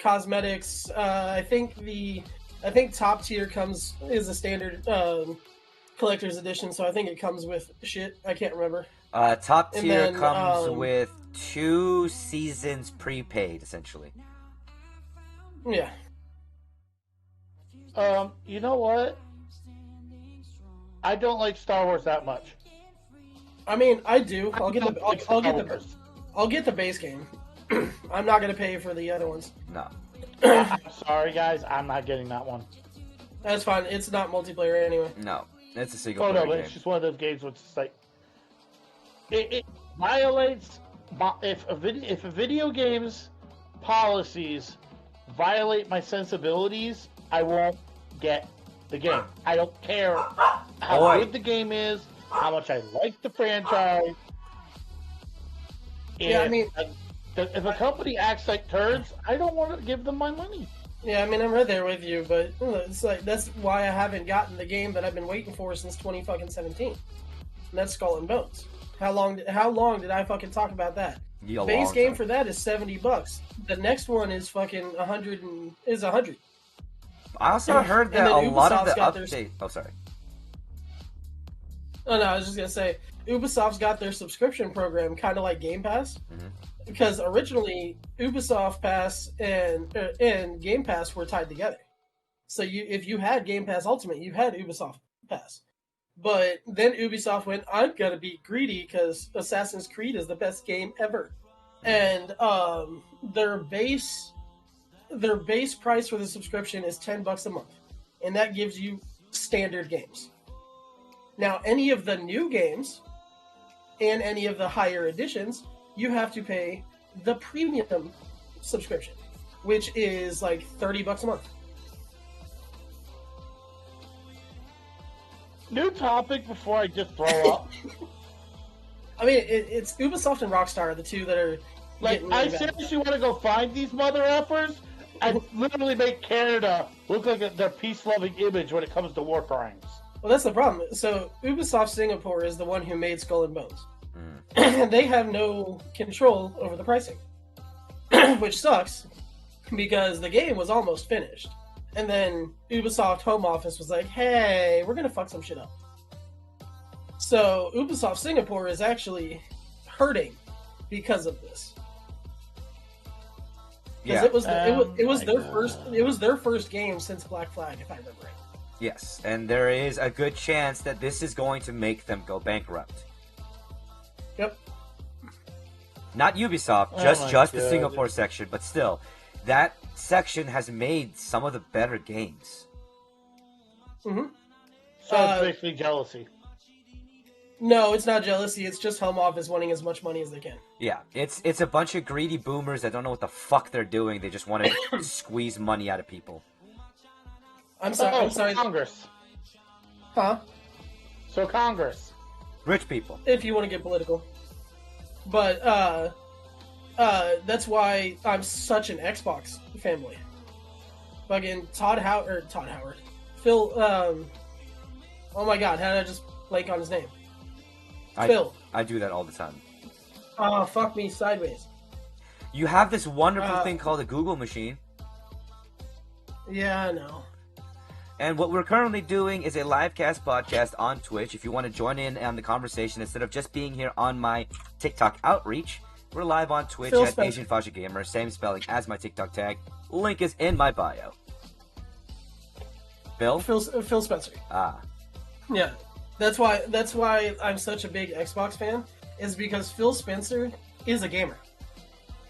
Cosmetics. I think top tier is a standard collector's edition, so I think it comes with shit. I can't remember. Top tier comes with 2 seasons prepaid, essentially. Yeah. You know what? I don't like Star Wars that much. I mean, I do. I'll get the base game. I'm not gonna pay for the other ones. No. I'm sorry, guys. I'm not getting that one. That's fine. It's not multiplayer anyway. No. It's a single Oh player no, but game. it's just one of those games which is like it violates if a video game's policies violate my sensibilities, I won't get the game. I don't care how good the game is, how much I like the franchise. Yeah, I mean, if a company acts like turds, I don't want to give them my money. yeah, I mean, I'm right there with you, but it's like that's why I haven't gotten the game that I've been waiting for since 2017. And that's Skull and Bones. How long did I fucking talk about that? Base game for that is $70. The next one is fucking $100. I also heard that a lot of the updates. Oh, sorry. Oh no, I was just gonna say Ubisoft's got their subscription program kind of like Game Pass, because originally Ubisoft Pass and Game Pass were tied together. So if you had Game Pass Ultimate, you had Ubisoft Pass. But then Ubisoft went, I'm gonna be greedy because Assassin's Creed is the best game ever, and their base price for the subscription is $10 a month, and that gives you standard games. Now, any of the new games and any of the higher editions, you have to pay the premium subscription, which is like $30 a month. New topic before I just throw up. I mean, it's Ubisoft and Rockstar are the two that are like. really I bad. seriously want to go find these mother effers and literally make Canada look like their peace-loving image when it comes to war crimes. Well, that's the problem. So Ubisoft Singapore is the one who made Skull and Bones. And they have no control over the pricing, which sucks because the game was almost finished. And then Ubisoft Home Office was like, hey, we're going to fuck some shit up. So Ubisoft Singapore is actually hurting because of this. Because it was their first game since Black Flag, if I remember right. Yes, and there is a good chance that this is going to make them go bankrupt. Yep. Not Ubisoft, just the Singapore section, but still, that section has made some of the better games. Mm-hmm. So it's basically jealousy. No, it's not jealousy. It's just Home Office wanting as much money as they can. Yeah, it's a bunch of greedy boomers that don't know what the fuck they're doing. They just want to squeeze money out of people. I'm sorry. Congress. Huh? So Congress. Rich people. If you want to get political. But, that's why I'm such an Xbox fanboy. Fucking Phil, oh my god, how did I just blank on his name? Phil. I do that all the time. Oh, fuck me sideways. You have this wonderful thing called a Google machine. Yeah, I know. And what we're currently doing is a live cast podcast on Twitch. If you want to join in on the conversation instead of just being here on my TikTok outreach, we're live on Twitch Phil at Spencer. Asian Fascia Gamer, same spelling as my TikTok tag. Link is in my bio. Bill? Phil Spencer. Ah. Yeah. That's why I'm such a big Xbox fan, is because Phil Spencer is a gamer.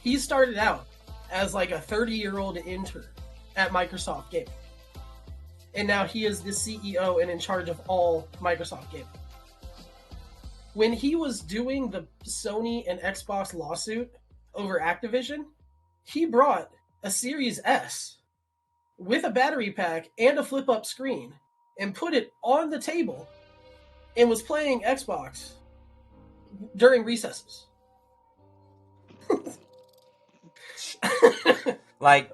He started out as like a 30-year-old intern at Microsoft Gaming. And now he is the CEO and in charge of all Microsoft Gaming. When he was doing the Sony and Xbox lawsuit over Activision, he brought a Series S with a battery pack and a flip-up screen and put it on the table and was playing Xbox during recesses. Like,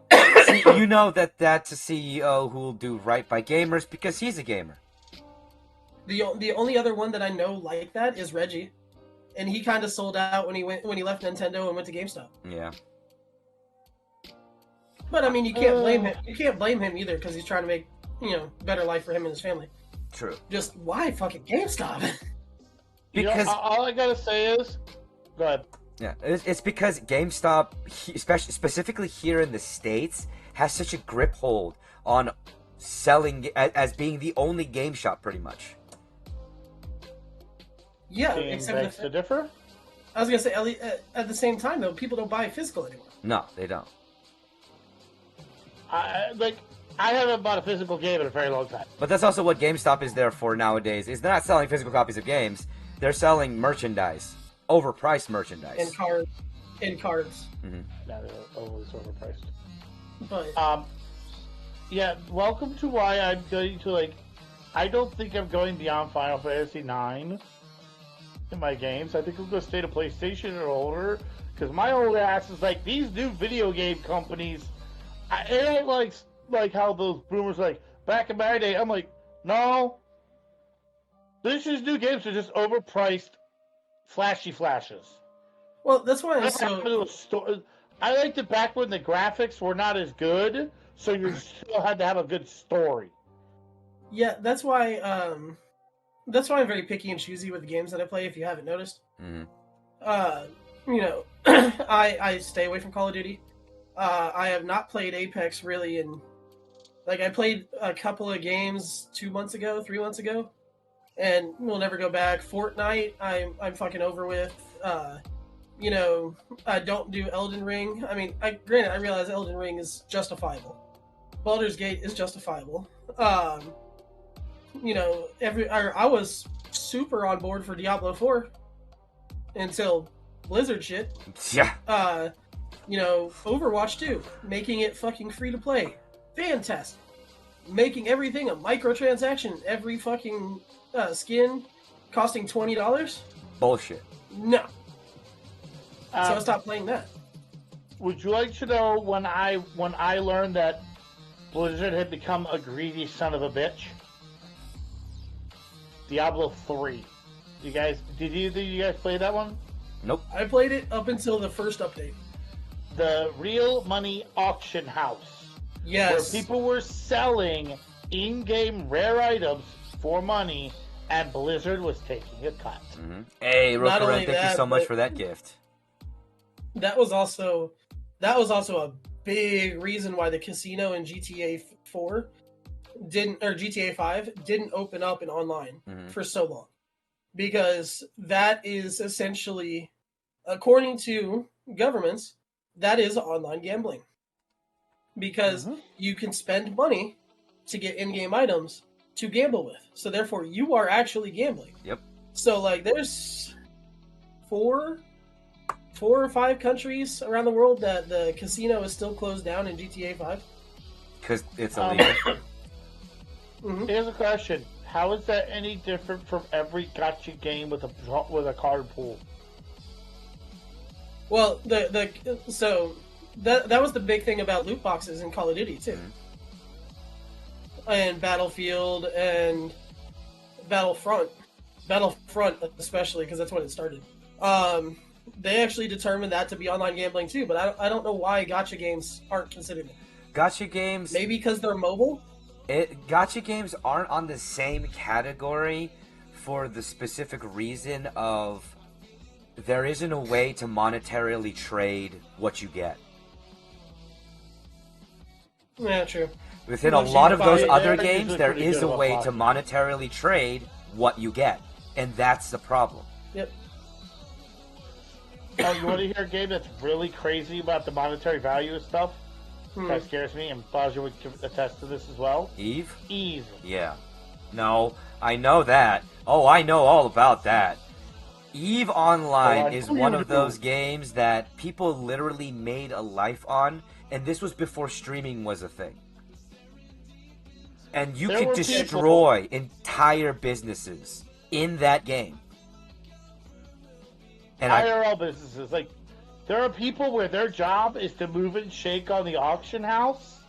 you know that's a CEO who'll do right by gamers because he's a gamer. The only other one that I know like that is Reggie, and he kind of sold out when he left Nintendo and went to GameStop. Yeah. But I mean, you can't blame him. You can't blame him either because he's trying to make better life for him and his family. True. Just why fucking GameStop? Because all I gotta say is, go ahead. Yeah, it's because GameStop, especially specifically here in the States, has such a grip hold on selling as being the only game shop, pretty much. Yeah, Being except begs to differ. I was gonna say at the same time though, people don't buy physical anymore. No, they don't. I haven't bought a physical game in a very long time. But that's also what GameStop is there for nowadays. Is they're not selling physical copies of games; they're selling merchandise, overpriced merchandise, And cards. Mm-hmm. Yeah, they're always overpriced. But Yeah, welcome to why I'm going to I don't think I'm going beyond Final Fantasy IX in my games. I think I'm going to stay to PlayStation or older, because my old ass is like, these new video game companies, it ain't like how those boomers back in my day. I'm like, no, this is new games are just overpriced, flashy flashes. well, that's why I'm so. I liked it back when the graphics were not as good, so you still had to have a good story. Yeah, that's why. That's why I'm very picky and choosy with the games that I play. If you haven't noticed, Mm-hmm. I stay away from Call of Duty. I have not played Apex really in. I played a couple of games 3 months ago, and we'll never go back. Fortnite, I'm fucking over with. I don't do Elden Ring. I mean, granted, I realize Elden Ring is justifiable. Baldur's Gate is justifiable. I was super on board for Diablo 4 until Blizzard shit. Yeah. Overwatch 2, making it fucking free to play. Fantastic. Making everything a microtransaction. Every fucking skin costing $20. Bullshit. No. So I stopped playing that. Would you like to know when I learned that Blizzard had become a greedy son of a bitch? Diablo 3. Did either of you guys play that one? Nope. I played it up until the first update. The real money auction house. Yes. Where people were selling in-game rare items for money, and Blizzard was taking a cut. Mm-hmm. Hey, Not only Rokaran, thank you that, so much but- for that gift. That was also a big reason why the casino in GTA 4 GTA 5 didn't open up in online for so long. Because that is essentially, according to governments, that is online gambling. Because you can spend money to get in-game items to gamble with. So therefore, you are actually gambling. Yep. So there's 4 or 5 countries around the world that the casino is still closed down in GTA 5. Because it's illegal. Here's a question: how is that any different from every gacha game with a card pool? Well, so that was the big thing about loot boxes in Call of Duty too, and Battlefield and Battlefront especially because that's when it started. They actually determined that to be online gambling too, but I don't know why gacha games aren't considered it. Gacha games. Maybe because they're mobile. Gacha games aren't on the same category for the specific reason of there isn't a way to monetarily trade what you get. Yeah, true. Within a Once you lot of those buy it, other they're games, usually there pretty is good a about way that. to monetarily trade what you get, and that's the problem. Yep. Oh, you want to hear a game that's really crazy about the monetary value of stuff? That scares me, and Baja would attest to this as well. Eve? Eve. Yeah. No, I know that. Oh, I know all about that. Eve Online is one of those games that people literally made a life on, and this was before streaming was a thing. And you could destroy entire businesses in that game. And IRL businesses, like, there are people where their job is to move and shake on the auction house,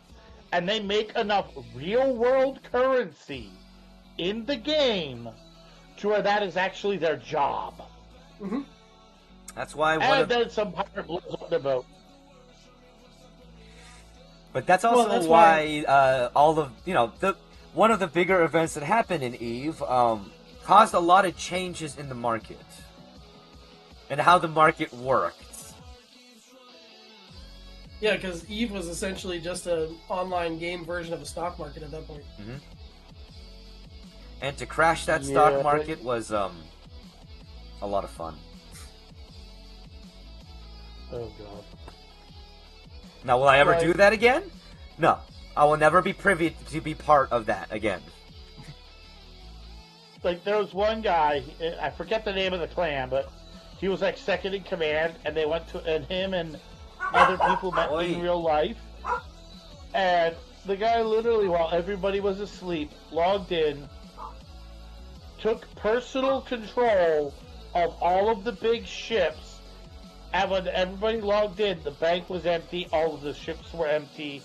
and they make enough real-world currency in the game to where that is actually their job. Mm-hmm. That's why then some pirate blows up their boat. But that's also why all of one of the bigger events that happened in Eve caused a lot of changes in the market and how the market worked. Yeah, because Eve was essentially just an online game version of a stock market at that point. Mm-hmm. And to crash that stock market was a lot of fun. Oh god. Now, will I ever do that again? No. I will never be privy to be part of that again. Like, there was one guy, I forget the name of the clan, but he was like second in command, and they went to, and him and other people met in real life. And the guy literally, while everybody was asleep, logged in, took personal control of all of the big ships, and when everybody logged in, the bank was empty, all of the ships were empty.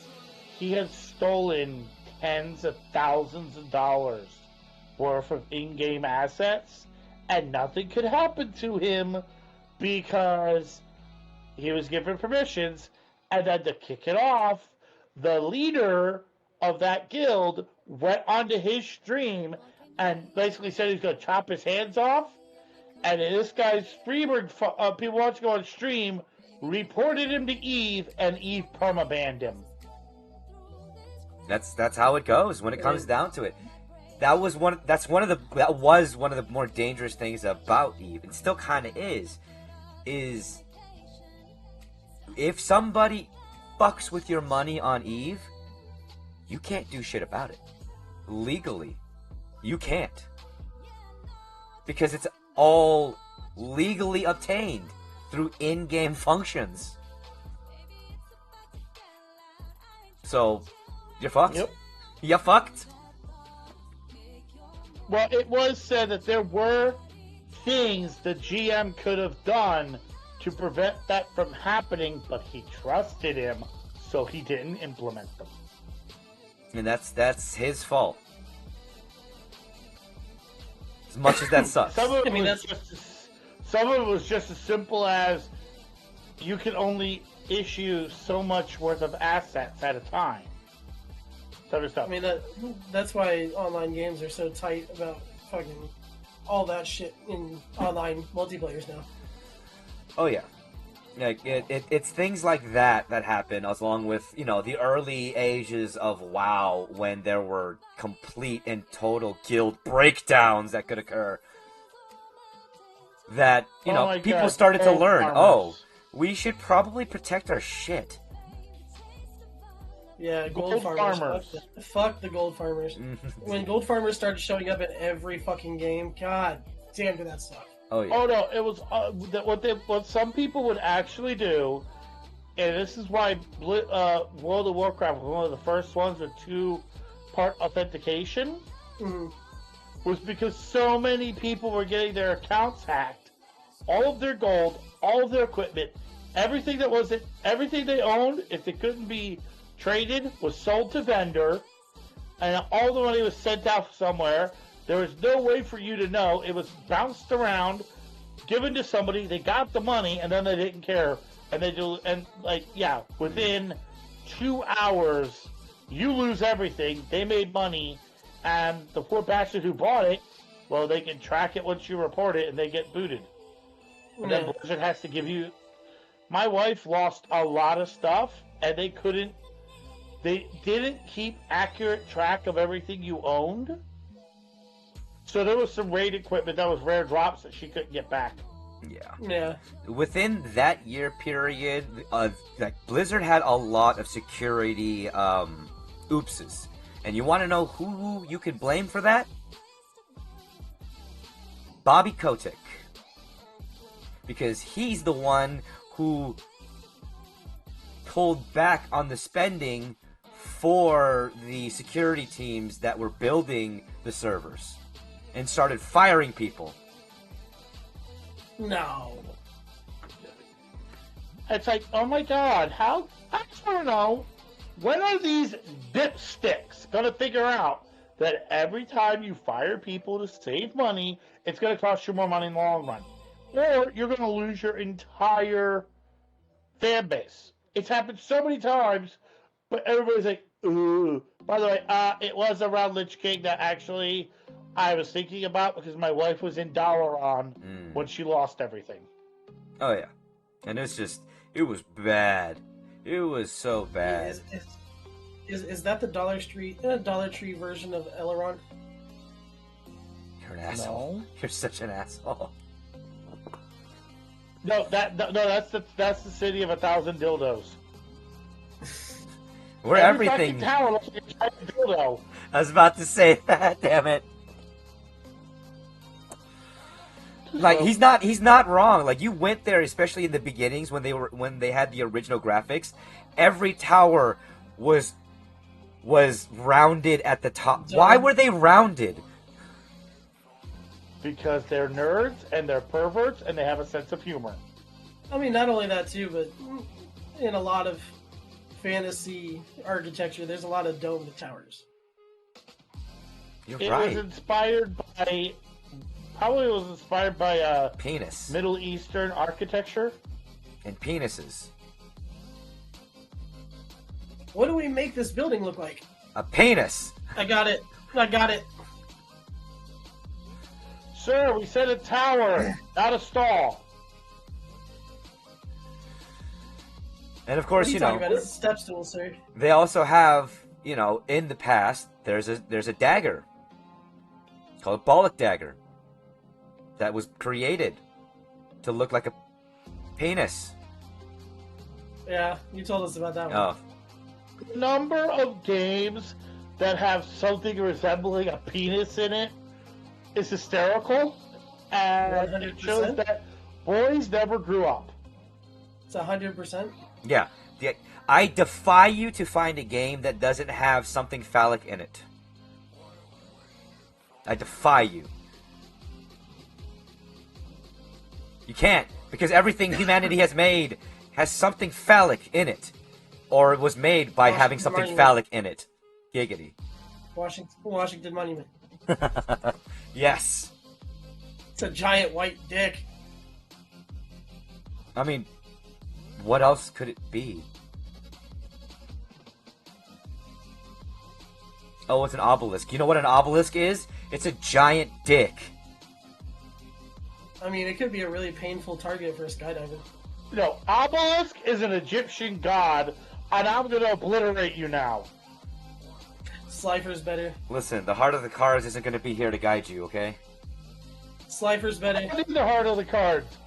He had stolen tens of thousands of dollars worth of in-game assets, and nothing could happen to him because he was given permissions. And then to kick it off, the leader of that guild went onto his stream and basically said he's going to chop his hands off. And this guy's streamer, people watching go on stream, reported him to Eve, and Eve permabanned him. That's how it goes when it comes down to it. That was one of the more dangerous things about Eve, and still kind of is if somebody fucks with your money on Eve, you can't do shit about it. Legally, you can't. Because it's all legally obtained through in-game functions. So, you're fucked. Yep. You're fucked. Well, it was said that there were things the GM could have done to prevent that from happening, but he trusted him, so he didn't implement them. And that's his fault. As much as that sucks. Some of it was just as simple as you can only issue so much worth of assets at a time. I mean, that's why online games are so tight about fucking all that shit in online multiplayers now. Oh yeah, like it's things like that happen, along with the early ages of WoW, when there were complete and total guild breakdowns that could occur. That people started to learn. Oh, we should probably protect our shit. Yeah, gold farmers. Fuck the gold farmers. When gold farmers started showing up in every fucking game, god damn, did that suck. Oh yeah. Oh no, it was what some people would actually do, and this is why World of Warcraft was one of the first ones with 2-part authentication, was because so many people were getting their accounts hacked, all of their gold, all of their equipment, everything they owned, if it couldn't be traded, was sold to vendor, and all the money was sent out somewhere. There was no way for you to know. It was bounced around, given to somebody. They got the money, and then they didn't care. Within 2 hours, you lose everything. They made money, and the poor bastard who bought it, well, they can track it once you report it, and they get booted. And then Blizzard has to give you. My wife lost a lot of stuff, and they didn't keep accurate track of everything you owned. So there was some raid equipment that was rare drops that she couldn't get back. Yeah. Within that year period, like Blizzard had a lot of security oopses. And you want to know who you could blame for that? Bobby Kotick. Because he's the one who pulled back on the spending for the security teams that were building the servers and started firing people. No. It's like, oh my god, how? I just want to know, when are these dipsticks going to figure out that every time you fire people to save money, it's going to cost you more money in the long run? Or you're going to lose your entire fan base. It's happened so many times, but everybody's like, ooh. By the way, it was around Lich King that actually I was thinking about because my wife was in Dalaran when she lost everything. Oh, yeah. And it's just, it was bad. It was so bad. Is that the Dollar Tree version of Elrond? You're an asshole. No. You're such an asshole. No, that's the city of 1,000 dildos. Where Every everything... fucking tower looks like a giant dildo. I was about to say that, damn it. Like, he's not wrong. Like, you went there, especially in the beginnings when they had the original graphics. Every tower was rounded at the top. Why were they rounded? Because they're nerds and they're perverts and they have a sense of humor. I mean, not only that too, but in a lot of fantasy architecture, there's a lot of domed towers. You're It right. was inspired by Penis. Middle Eastern architecture. And penises. What do we make this building look like? A penis. I got it. Sir, we said a tower, not a stall. And of What course, are you you talking know, about? It's a step stool, sir. they also have, you know, in the past, there's a dagger. It's called a Bollock dagger. That was created to look like a penis. Yeah, you told us about that one. Oh. The number of games that have something resembling a penis in it is hysterical, and it shows 100%? that boys never grew up. It's 100%. Yeah. I defy you to find a game that doesn't have something phallic in it. I defy you. You can't, because everything humanity has made has something phallic in it. Or it was made by having something Monument. phallic in it. Giggity. Washington Monument. Yes. It's a giant white dick. I mean, what else could it be? Oh, it's an obelisk. You know what an obelisk is? It's a giant dick. I mean, it could be a really painful target for a skydiver. No, Obelisk is an Egyptian god, and I'm gonna obliterate you now. Slifer's better. Listen, the heart of the cards isn't going to be here to guide you, okay? Slifer's better. I need the heart of the cards.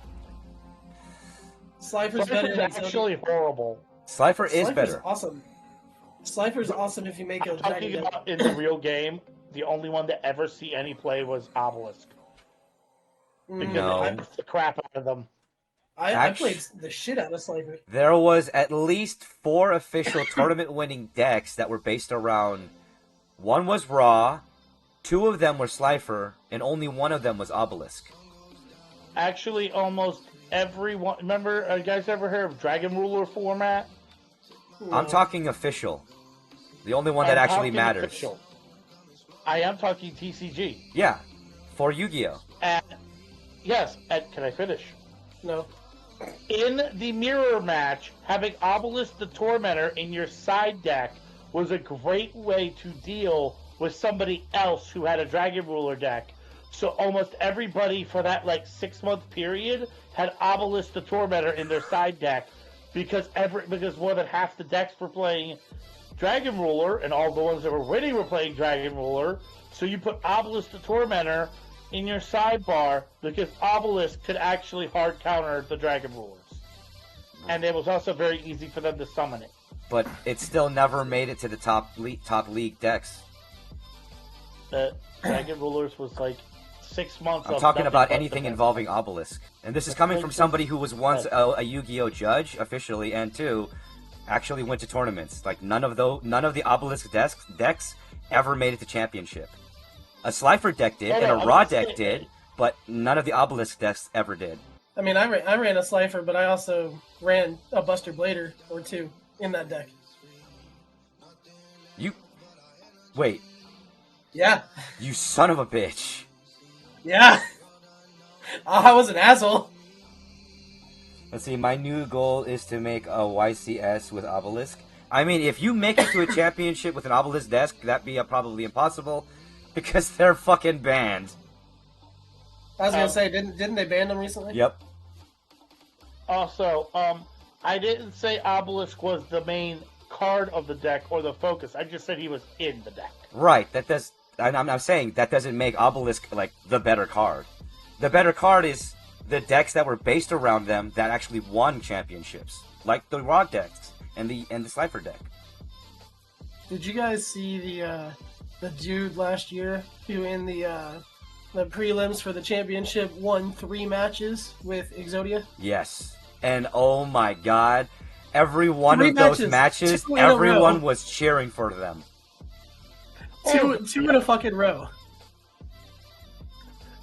Slifer's better than actually horrible. Slifer is Slifer's better. awesome. Slifer's awesome if you make a I'm talking dragon. about in the real game, the only one to ever see any play was Obelisk. Because No. I beat the crap out of them. I played the shit out of Slifer. There was at least 4 official tournament-winning decks that were based around... One was Raw, 2 of them were Slifer, and only 1 of them was Obelisk. Actually, almost everyone. Remember, you guys ever heard of Dragon Ruler format? I'm talking official. The only one that I'm actually talking matters. official. I am talking TCG. Yeah, for Yu-Gi-Oh! And yes, and can I finish? No. In the mirror match, having Obelisk the Tormentor in your side deck was a great way to deal with somebody else who had a Dragon Ruler deck. So almost everybody for that 6-month period had Obelisk the Tormentor in their side deck because more than half the decks were playing Dragon Ruler and all the ones that were winning were playing Dragon Ruler. So you put Obelisk the Tormentor in your sidebar because Obelisk could actually hard counter the Dragon Rulers. And it was also very easy for them to summon it. But it still never made it to the top league decks. The Dragon Rulers was like 6 months. I'm talking about anything involving Obelisk. And this is coming from somebody who was once a Yu-Gi-Oh judge officially, and two, actually went to tournaments. Like none of the Obelisk decks ever made it to championship. A Slifer deck did, and a Raw deck did, but none of the Obelisk decks ever did. I mean, I ran a Slifer, but I also ran a Buster Blader or two in that deck. Wait. Yeah. You son of a bitch. Yeah. I was an asshole. Let's see, my new goal is to make a YCS with Obelisk. I mean, if you make it to a championship with an Obelisk deck, that'd be probably impossible, because they're fucking banned. I was gonna say, didn't they ban them recently? Yep. Also, I didn't say Obelisk was the main card of the deck or the focus. I just said he was in the deck. Right, I'm saying that doesn't make Obelisk, like, the better card. The better card is the decks that were based around them that actually won championships. Like the Raw decks and the Slifer deck. Did you guys see the dude last year who in the prelims for the championship won 3 matches with Exodia? Yes. And oh my god, every one 3 of those matches, everyone was cheering for them. Two in a fucking row.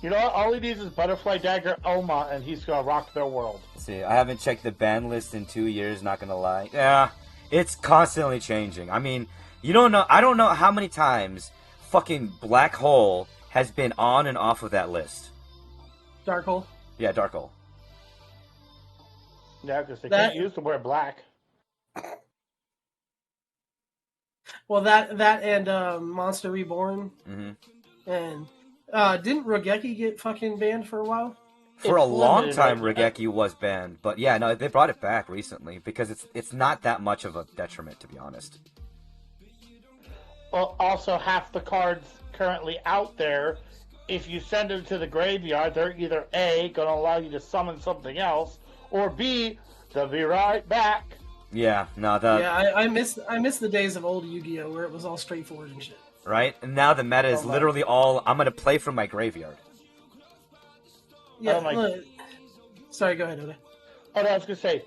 You know what? All he needs is Butterfly Dagger Oma, and he's gonna rock their world. Let's see, I haven't checked the ban list in 2 years, not gonna lie. Yeah, it's constantly changing. I mean, I don't know how many times fucking Black Hole has been on and off of that list. Dark Hole? Yeah, Dark Hole. Yeah, because they can't use to wear black. Well, that and Monster Reborn. Mm-hmm. And didn't Rogeki get fucking banned for a while? For a long time, Rogeki was banned, but yeah, no, they brought it back recently because it's not that much of a detriment, to be honest. Well, also half the cards currently out there, if you send them to the graveyard, they're either A, going to allow you to summon something else, or B, they'll be right back. Yeah, no, I miss the days of old Yu-Gi-Oh where it was all straightforward and shit. Right? And now the meta is literally all, I'm going to play from my graveyard. Yeah, sorry, go ahead, Oda. Oh, no, I was going to say,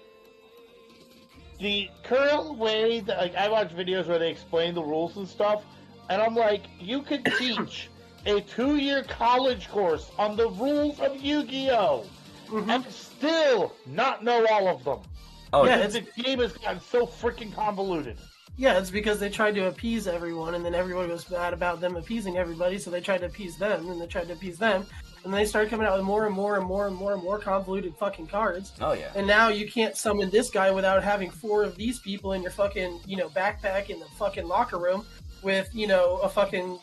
the current way that, like, I watch videos where they explain the rules and stuff, and I'm like, you could teach a 2-year college course on the rules of Yu-Gi-Oh! And still not know all of them. Oh, yeah, The game has gotten so freaking convoluted. Yeah, it's because they tried to appease everyone, and then everyone was mad about them appeasing everybody, so they tried to appease them, and they tried to appease them, and they started coming out with more and more and more and more and more convoluted fucking cards. Oh, yeah. And now you can't summon this guy without having 4 of these people in your fucking, backpack in the fucking locker room with, a fucking,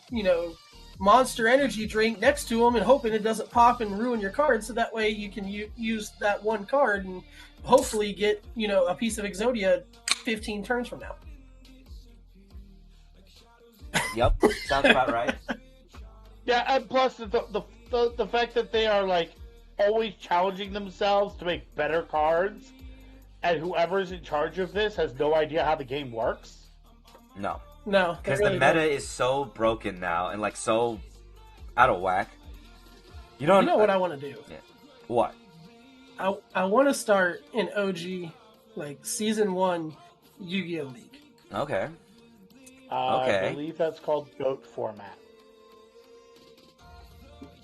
Monster Energy drink next to him and hoping it doesn't pop and ruin your card, so that way you can use that one card and hopefully get, a piece of Exodia 15 turns from now. Yep, sounds about right. Yeah, and plus the fact that they are, like, always challenging themselves to make better cards, and whoever's in charge of this has no idea how the game works. No. No. Because the meta is so broken now, and, like, so out of whack. You know what I want to do? Yeah. What? I want to start an OG, like, Season 1 Yu-Gi-Oh! League. Okay. I believe that's called GOAT format.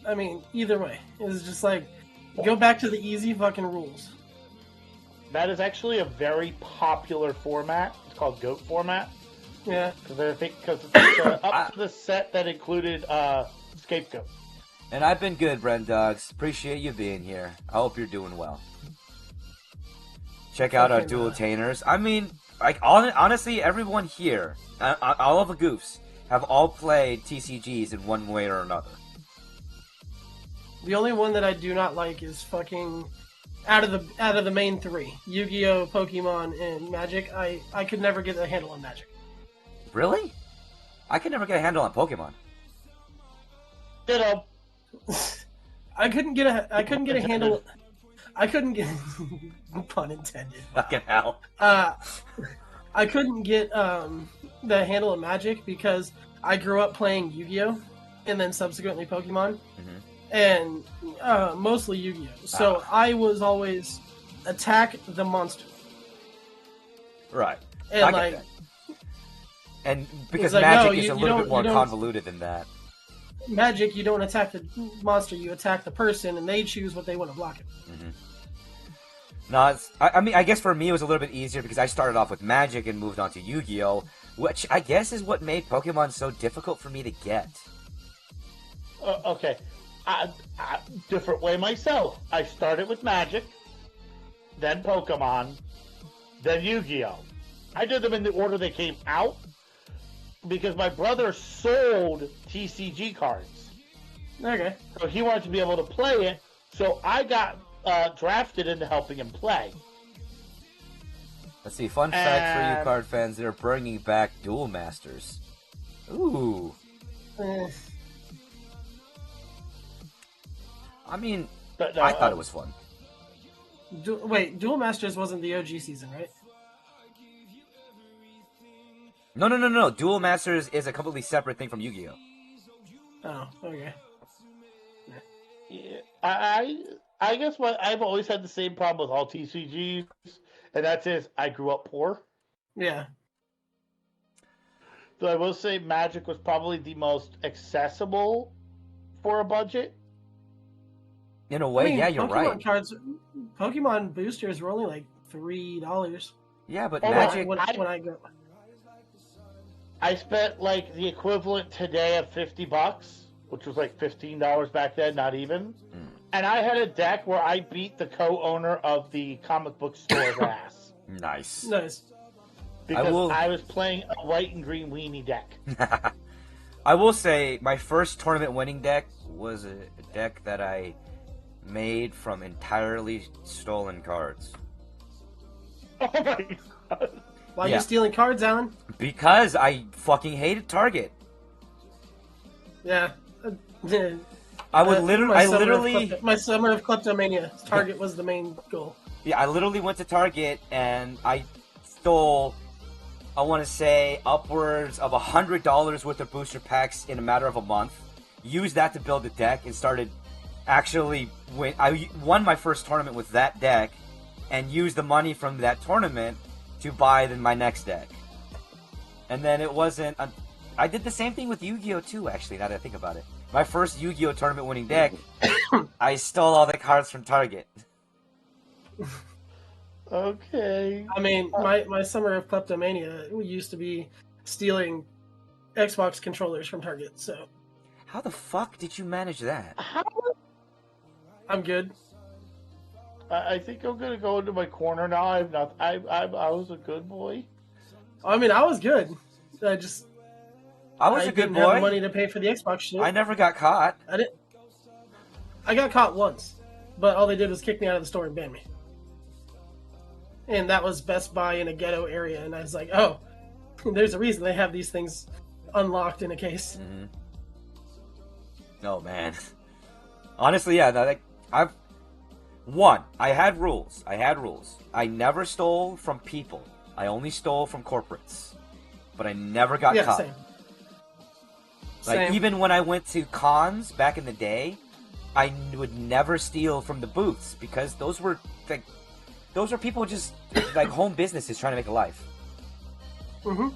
I mean, either way. It's just like, go back to the easy fucking rules. That is actually a very popular format. It's called GOAT format. Yeah. Because it's up to the set that included Scapegoat. And I've been good, Bren Dogs. Appreciate you being here. I hope you're doing well. Check out our dual-tainers. I mean, like, honestly, everyone here, all of the Goofs, have all played TCGs in one way or another. The only one that I do not like is fucking out of the main 3, Yu-Gi-Oh, Pokemon, and Magic. I could never get a handle on Magic. Really? I could never get a handle on Pokemon. Ditto. I couldn't get a handle. I couldn't get pun intended. Fucking hell. I couldn't get the handle of Magic because I grew up playing Yu-Gi-Oh! And then subsequently Pokemon, and mostly Yu-Gi-Oh! So I was always attack the monster. Right. And I like, get that. And because like, Magic no, is you a little don't- bit more you don't- convoluted than that. Magic, you don't attack the monster, you attack the person, and they choose what they want to block it. No, I mean, I guess for me it was a little bit easier because I started off with Magic and moved on to Yu-Gi-Oh! Which I guess is what made Pokemon so difficult for me to get. Okay. Different way myself. I started with Magic, then Pokemon, then Yu-Gi-Oh! I did them in the order they came out because my brother sold TCG cards. Okay. So he wanted to be able to play it, so I got drafted into helping him play. Let's see, fun fact for you And- card fans, they're bringing back Duel Masters. Ooh. I mean, But, no, I thought it was fun. Wait, Duel Masters wasn't the OG season, right? No. Duel Masters is a completely separate thing from Yu-Gi-Oh! Oh, okay. Yeah, I guess what I've always had the same problem with all TCGs, and that's is I grew up poor. Yeah. So I will say Magic was probably the most accessible for a budget. In a way, I mean, yeah, you're Pokemon right. cards, Pokemon boosters were only like $3. Yeah, but Oh, Magic... When I go. I spent like the equivalent today of $50, which was like $15 back then, not even. And I had a deck where I beat the co-owner of the comic book store's ass Nice. Nice. because I was playing a white and green weenie deck. I will say, my first tournament winning deck was a deck that I made from entirely stolen cards. Oh my god! Why are Yeah. you stealing cards, Alan? Because I fucking hated Target. Yeah. I would literally... My summer of kleptomania. Target was the main goal. Yeah, I literally went to Target and I stole, I want to say, upwards of $100 worth of booster packs in a matter of a month. Used that to build a deck and started actually I won my first tournament with that deck and used the money from that tournament to buy my next deck. And then it wasn't... I did the same thing with Yu-Gi-Oh! Too, actually, now that I think about it. My first Yu-Gi-Oh! Tournament winning deck, I stole all the cards from Target. Okay. I mean, my summer of kleptomania used to be stealing Xbox controllers from Target, so How the fuck did you manage that? How? I'm good. I think I'm gonna go into my corner now. I was a good boy. I mean, I was good. I I was a good didn't have boy. money to pay for the Xbox shit. I never got caught. I didn't. I got caught once, but all they did was kick me out of the store and ban me. And that was Best Buy in a ghetto area, and I was like, oh, there's a reason they have these things unlocked in a case. Oh man. Honestly, yeah. I had rules. I never stole from people. I only stole from corporates. But I never got Yeah, caught. same. Like Same. even when I went to cons back in the day, I would never steal from the booths because those were people just like home businesses trying to make a life. Mm-hmm.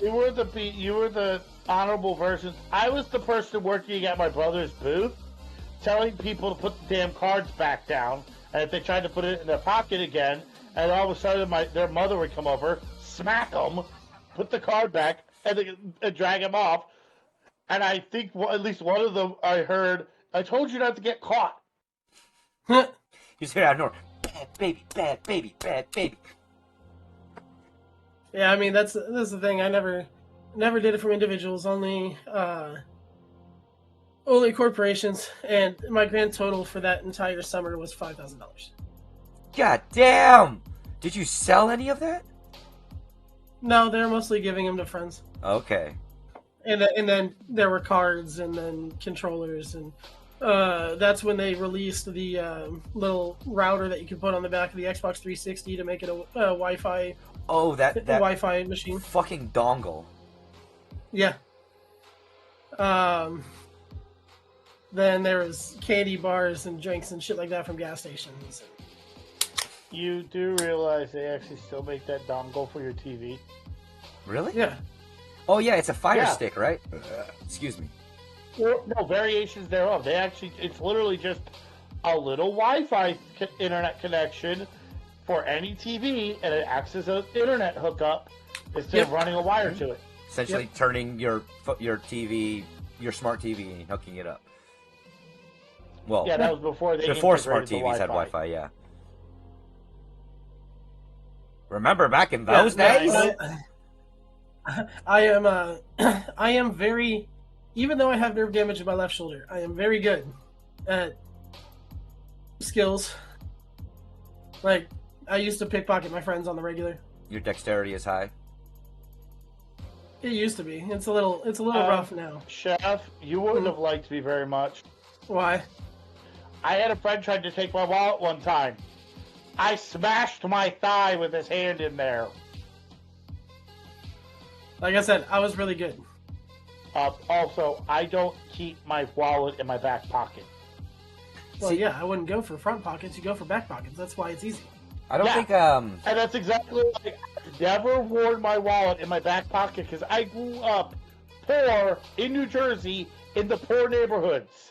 You were the honorable version. I was the person working at my brother's booth, telling people to put the damn cards back down, and if they tried to put it in their pocket again, and all of a sudden their mother would come over, smack them, put the card back, and drag him off. And I think at least one of them I heard, "I told you not to get caught." You just hear out of nowhere, bad baby, bad baby, bad baby. Yeah, I mean that's the thing. I never did it from individuals, only corporations, and my grand total for that entire summer was $5,000. God damn! Did you sell any of that? No, they're mostly giving them to friends, Okay. and then there were cards, and then controllers, and That's when they released the little router that you could put on the back of the Xbox 360 to make it a Wi-Fi Oh, that Wi-Fi machine. fucking dongle. Yeah. Then there was candy bars and drinks and shit like that from gas stations. You do realize they actually still make that dongle for your TV? Really? Yeah. Oh yeah, it's a Fire Yeah. Stick, right? Excuse me. Or, no, variations thereof. It's literally just a little Wi-Fi internet connection for any TV, and it acts as an internet hookup instead of running a wire to it. Essentially turning your TV, your smart TV, and hooking it up. Well, Yeah, that was before they before smart integrated TVs the had Wi-Fi, yeah. Remember back in Yeah, those no, days? I am I am very, even though I have nerve damage in my left shoulder, I am very good at skills. Like, I used to pickpocket my friends on the regular. Your dexterity is high. It used to be. It's a little rough now. Chef, you wouldn't have liked me very much. Why? I had a friend try to take my wallet one time. I smashed my thigh with his hand in there. Like I said, I was really good. Also, I don't keep my wallet in my back pocket. Well, See- yeah, I wouldn't go for front pockets. You go for back pockets. That's why it's easy. I don't Yeah. think And that's exactly like, I never worn my wallet in my back pocket because I grew up poor in New Jersey in the poor neighborhoods.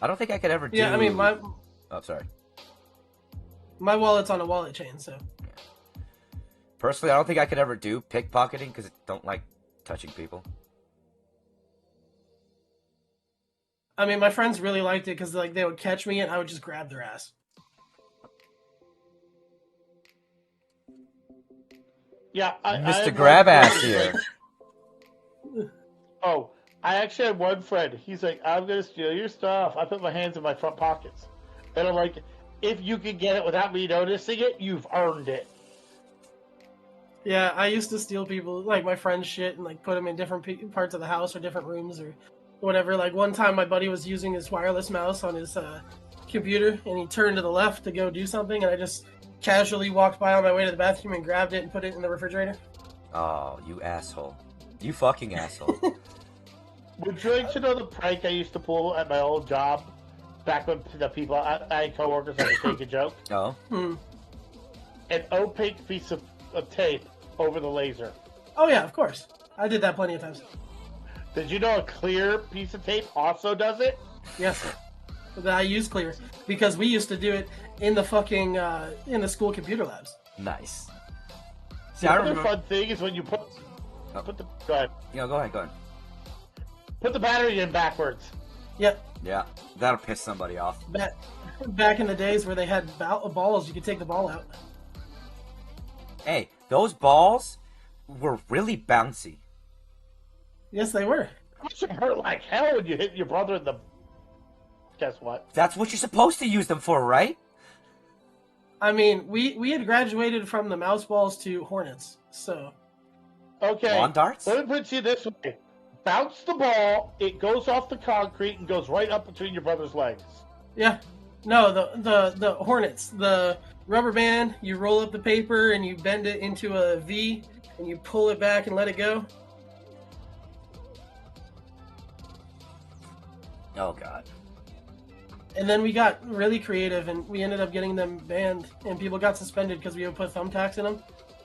I don't think I could ever do. Yeah, I mean my Oh, sorry. wallet's on a wallet chain, so Personally, I don't think I could ever do pickpocketing because I don't like touching people. I mean my friends really liked it because like they would catch me and I would just grab their ass. Yeah, Mr. Grab Ass here. Oh, I actually had one friend. He's like, I'm going to steal your stuff. I put my hands in my front pockets. And I'm like, if you can get it without me noticing it, you've earned it. Yeah, I used to steal people, like my friends' shit, and like put them in different parts of the house or different rooms or whatever. Like one time, my buddy was using his wireless mouse on his computer, and he turned to the left to go do something, and I just casually walked by on my way to the bathroom and grabbed it and put it in the refrigerator. Oh, you asshole. You fucking asshole. Would you like to know the prank I used to pull at my old job? Back when the people, I had coworkers that would take a joke. Oh? An opaque piece of tape over the laser. Oh yeah, of course. I did that plenty of times. Did you know a clear piece of tape also does it? Yes. But I use clear because we used to do it in the fucking in the school computer labs. Nice. See, The I other remember... fun thing is when you put the go ahead. Go ahead. Put the battery in backwards. Yep. Yeah, that'll piss somebody off. Back in the days where they had balls, you could take the ball out. Hey, those balls were really bouncy. Yes, they were. It must have hurt like hell when you hit your brother in the. Guess what? That's what you're supposed to use them for, right? I mean, we had graduated from the mouse balls to hornets, so Okay. Lawn darts? Let me put you this way: bounce the ball, it goes off the concrete and goes right up between your brother's legs. yeah. No, the hornets, the rubber band. You roll up the paper and you bend it into a V, and you pull it back and let it go. Oh, God. And then we got really creative, and we ended up getting them banned, and people got suspended because we would put thumbtacks in them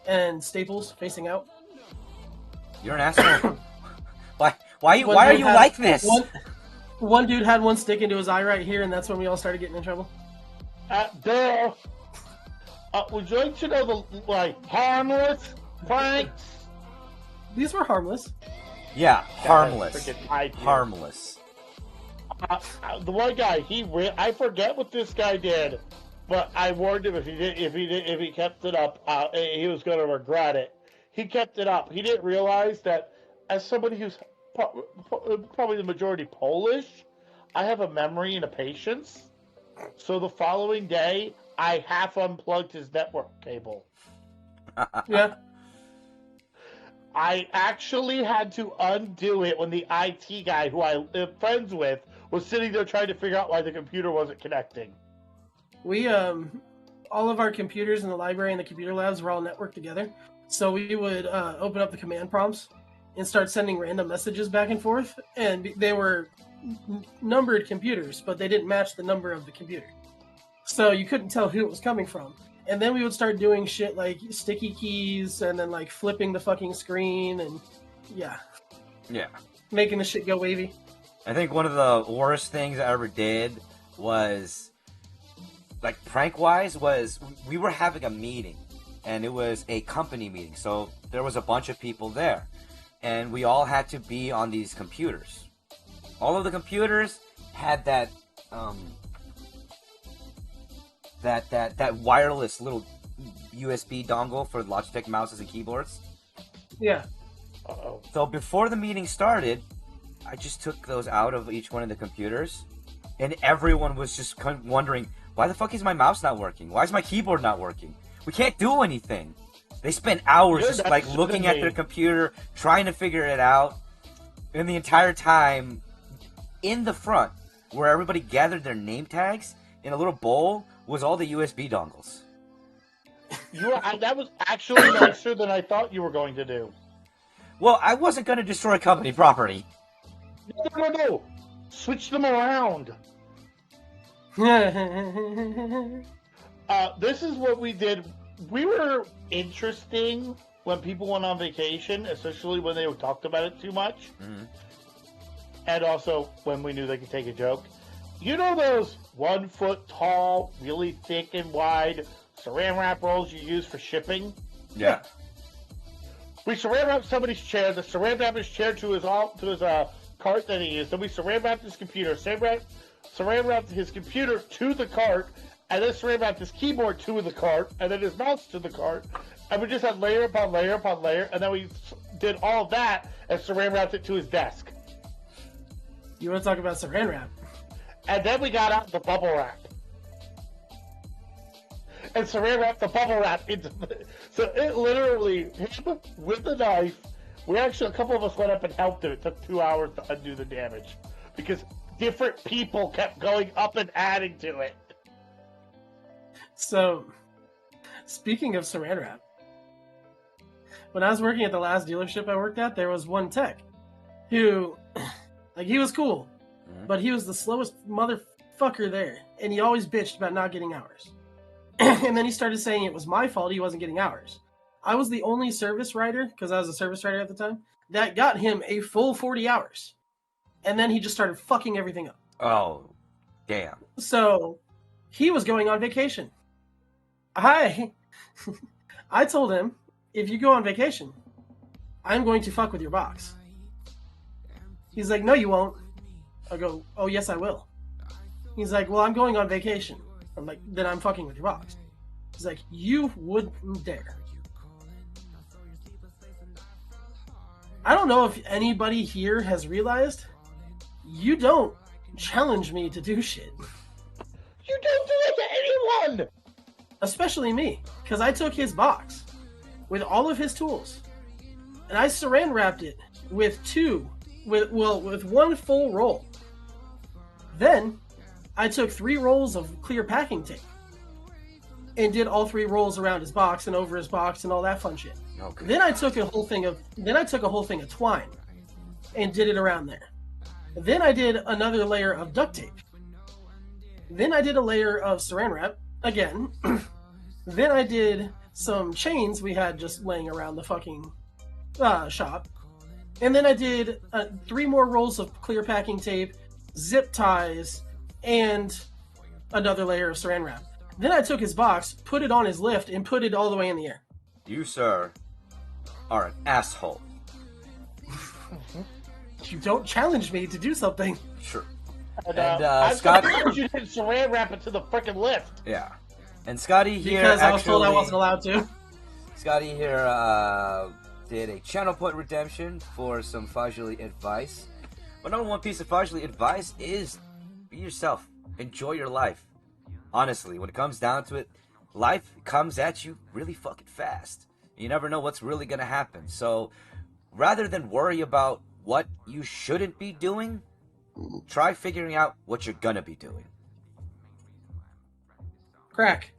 and staples facing out. You're an asshole. Why are you One dude had- like this? One dude had one stick into his eye right here, and that's when we all started getting in trouble. Duh. Would you like to know the harmless pranks? These were harmless. Yeah, harmless. Freaking idea. Harmless. The one guy, I forget what this guy did, but I warned him if he kept it up, he was going to regret it. He kept it up. He didn't realize that as somebody who's probably the majority Polish, I have a memory and a patience. So the following day, I half unplugged his network cable. Yeah. I actually had to undo it when the IT guy who I live friends with was sitting there trying to figure out why the computer wasn't connecting. We all of our computers in the library and the computer labs were all networked together. So we would open up the command prompts and start sending random messages back and forth. And they were numbered computers, but they didn't match the number of the computer. So you couldn't tell who it was coming from. And then we would start doing shit like sticky keys and then like flipping the fucking screen and yeah, making the shit go wavy. I think one of the worst things I ever did was, like, prank-wise, was we were having a meeting, and it was a company meeting, so there was a bunch of people there, and we all had to be on these computers. All of the computers had that that wireless little USB dongle for Logitech mouses and keyboards. Yeah. Uh-oh. So before the meeting started, I just took those out of each one of the computers, and everyone was just wondering, why the fuck is my mouse not working? Why is my keyboard not working? We can't do anything. They spent hours just like looking at their computer, trying to figure it out, and the entire time, in the front, where everybody gathered their name tags in a little bowl, was all the USB dongles. That was actually nicer than I thought you were going to do. Well, I wasn't going to destroy company property. No. Switch them around. This is what we did. We were interesting when people went on vacation, especially when they talked about it too much. Mm-hmm. And also when we knew they could take a joke. You know those 1 foot tall, really thick and wide saran wrap rolls you use for shipping? Yeah. We saran wrapped somebody's chair. The saran wrapped his chair to his cart that he used. Then we saran wrapped his computer. Saran wrapped his computer to the cart, and then saran wrapped his keyboard to the cart, and then his mouse to the cart. And we just had layer upon layer upon layer, and then we did all of that and saran wrapped it to his desk. You want to talk about saran wrap? And then we got out the bubble wrap. And saran wrapped the bubble wrap into so it literally, him with the knife, a couple of us went up and helped him. It took 2 hours to undo the damage. Because different people kept going up and adding to it. So, speaking of saran wrap, when I was working at the last dealership I worked at, there was one tech who, like, he was cool, but he was the slowest motherfucker there, and he always bitched about not getting hours. And then he started saying it was my fault he wasn't getting hours. I was the only service writer, because I was a service writer at the time, that got him a full 40 hours. And then he just started fucking everything up. Oh, damn. So, he was going on vacation. I told him, if you go on vacation, I'm going to fuck with your box. He's like, no, you won't. I go, oh, yes, I will. He's like, well, I'm going on vacation. I'm like, then I'm fucking with your box. He's like, you wouldn't dare. I don't know if anybody here has realized, you don't challenge me to do shit. You don't do it to anyone! Especially me, because I took his box with all of his tools, and I saran wrapped it with one full roll. Then I took 3 rolls of clear packing tape and did all 3 rolls around his box and over his box and all that fun shit. Okay. Then I took a whole thing of twine and did it around there. Then I did another layer of duct tape. Then I did a layer of saran wrap again. Then I did some chains we had just laying around the fucking shop. And then I did 3 more rolls of clear packing tape, zip ties, and another layer of saran wrap. Then I took his box, put it on his lift, and put it all the way in the air. You, sir, are an asshole. You don't challenge me to do something. Sure. And Scott, you didn't saran wrap it to the freaking lift. Yeah. And Scotty here Because I was told I wasn't allowed to. Scotty here did a channel point redemption for some Fajuli advice. My number one piece of Fajuli advice is be yourself. Enjoy your life. Honestly, when it comes down to it, life comes at you really fucking fast. You never know what's really going to happen. So rather than worry about what you shouldn't be doing, try figuring out what you're gonna be doing. Crack.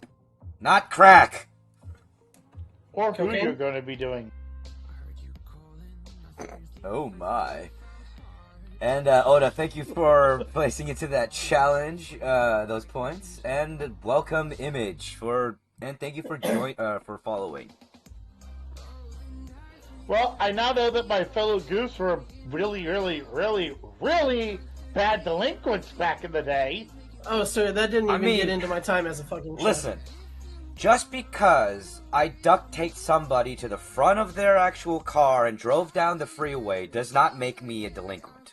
Not crack. Or who Cocaine? you're going to be doing. Oh my. And Oda, thank you for placing into that challenge those points, and welcome Image and thank you for for following. Well, I now know that my fellow Goofs were really, really, really, really bad delinquents back in the day. Oh, sir, that didn't even get into my time as a fucking chef. Listen, just because I duct taped somebody to the front of their actual car and drove down the freeway does not make me a delinquent.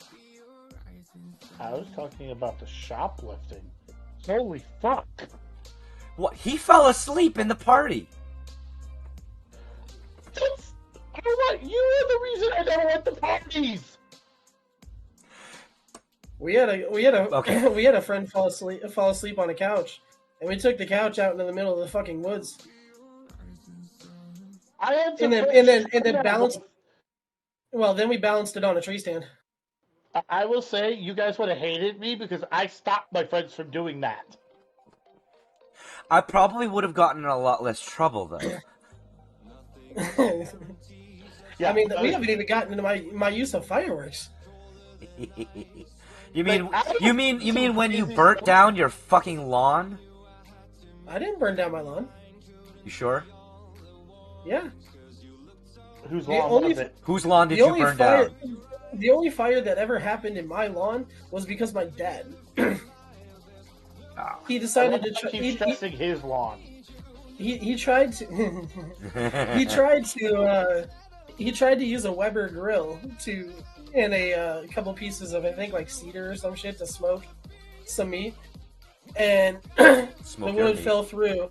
I was talking about the shoplifting. Holy fuck. What? He fell asleep in the party. You are the reason I never went to parties. We had a Okay. we had a friend fall asleep on a couch, and we took the couch out into the middle of the fucking woods. And then balanced. Well, then we balanced it on a tree stand. I will say you guys would have hated me because I stopped my friends from doing that. I probably would have gotten in a lot less trouble though. I mean, we haven't even gotten into my use of fireworks. You mean when you burnt down your fucking lawn? I didn't burn down my lawn. You sure? Yeah. Whose lawn was it? Whose lawn did you burn down? The only fire that ever happened in my lawn was because my dad. He decided to try. Keep stressing his lawn. He tried to. He tried to use a Weber grill and a couple pieces of, I think, like cedar or some shit to smoke some meat, and the wood fell through.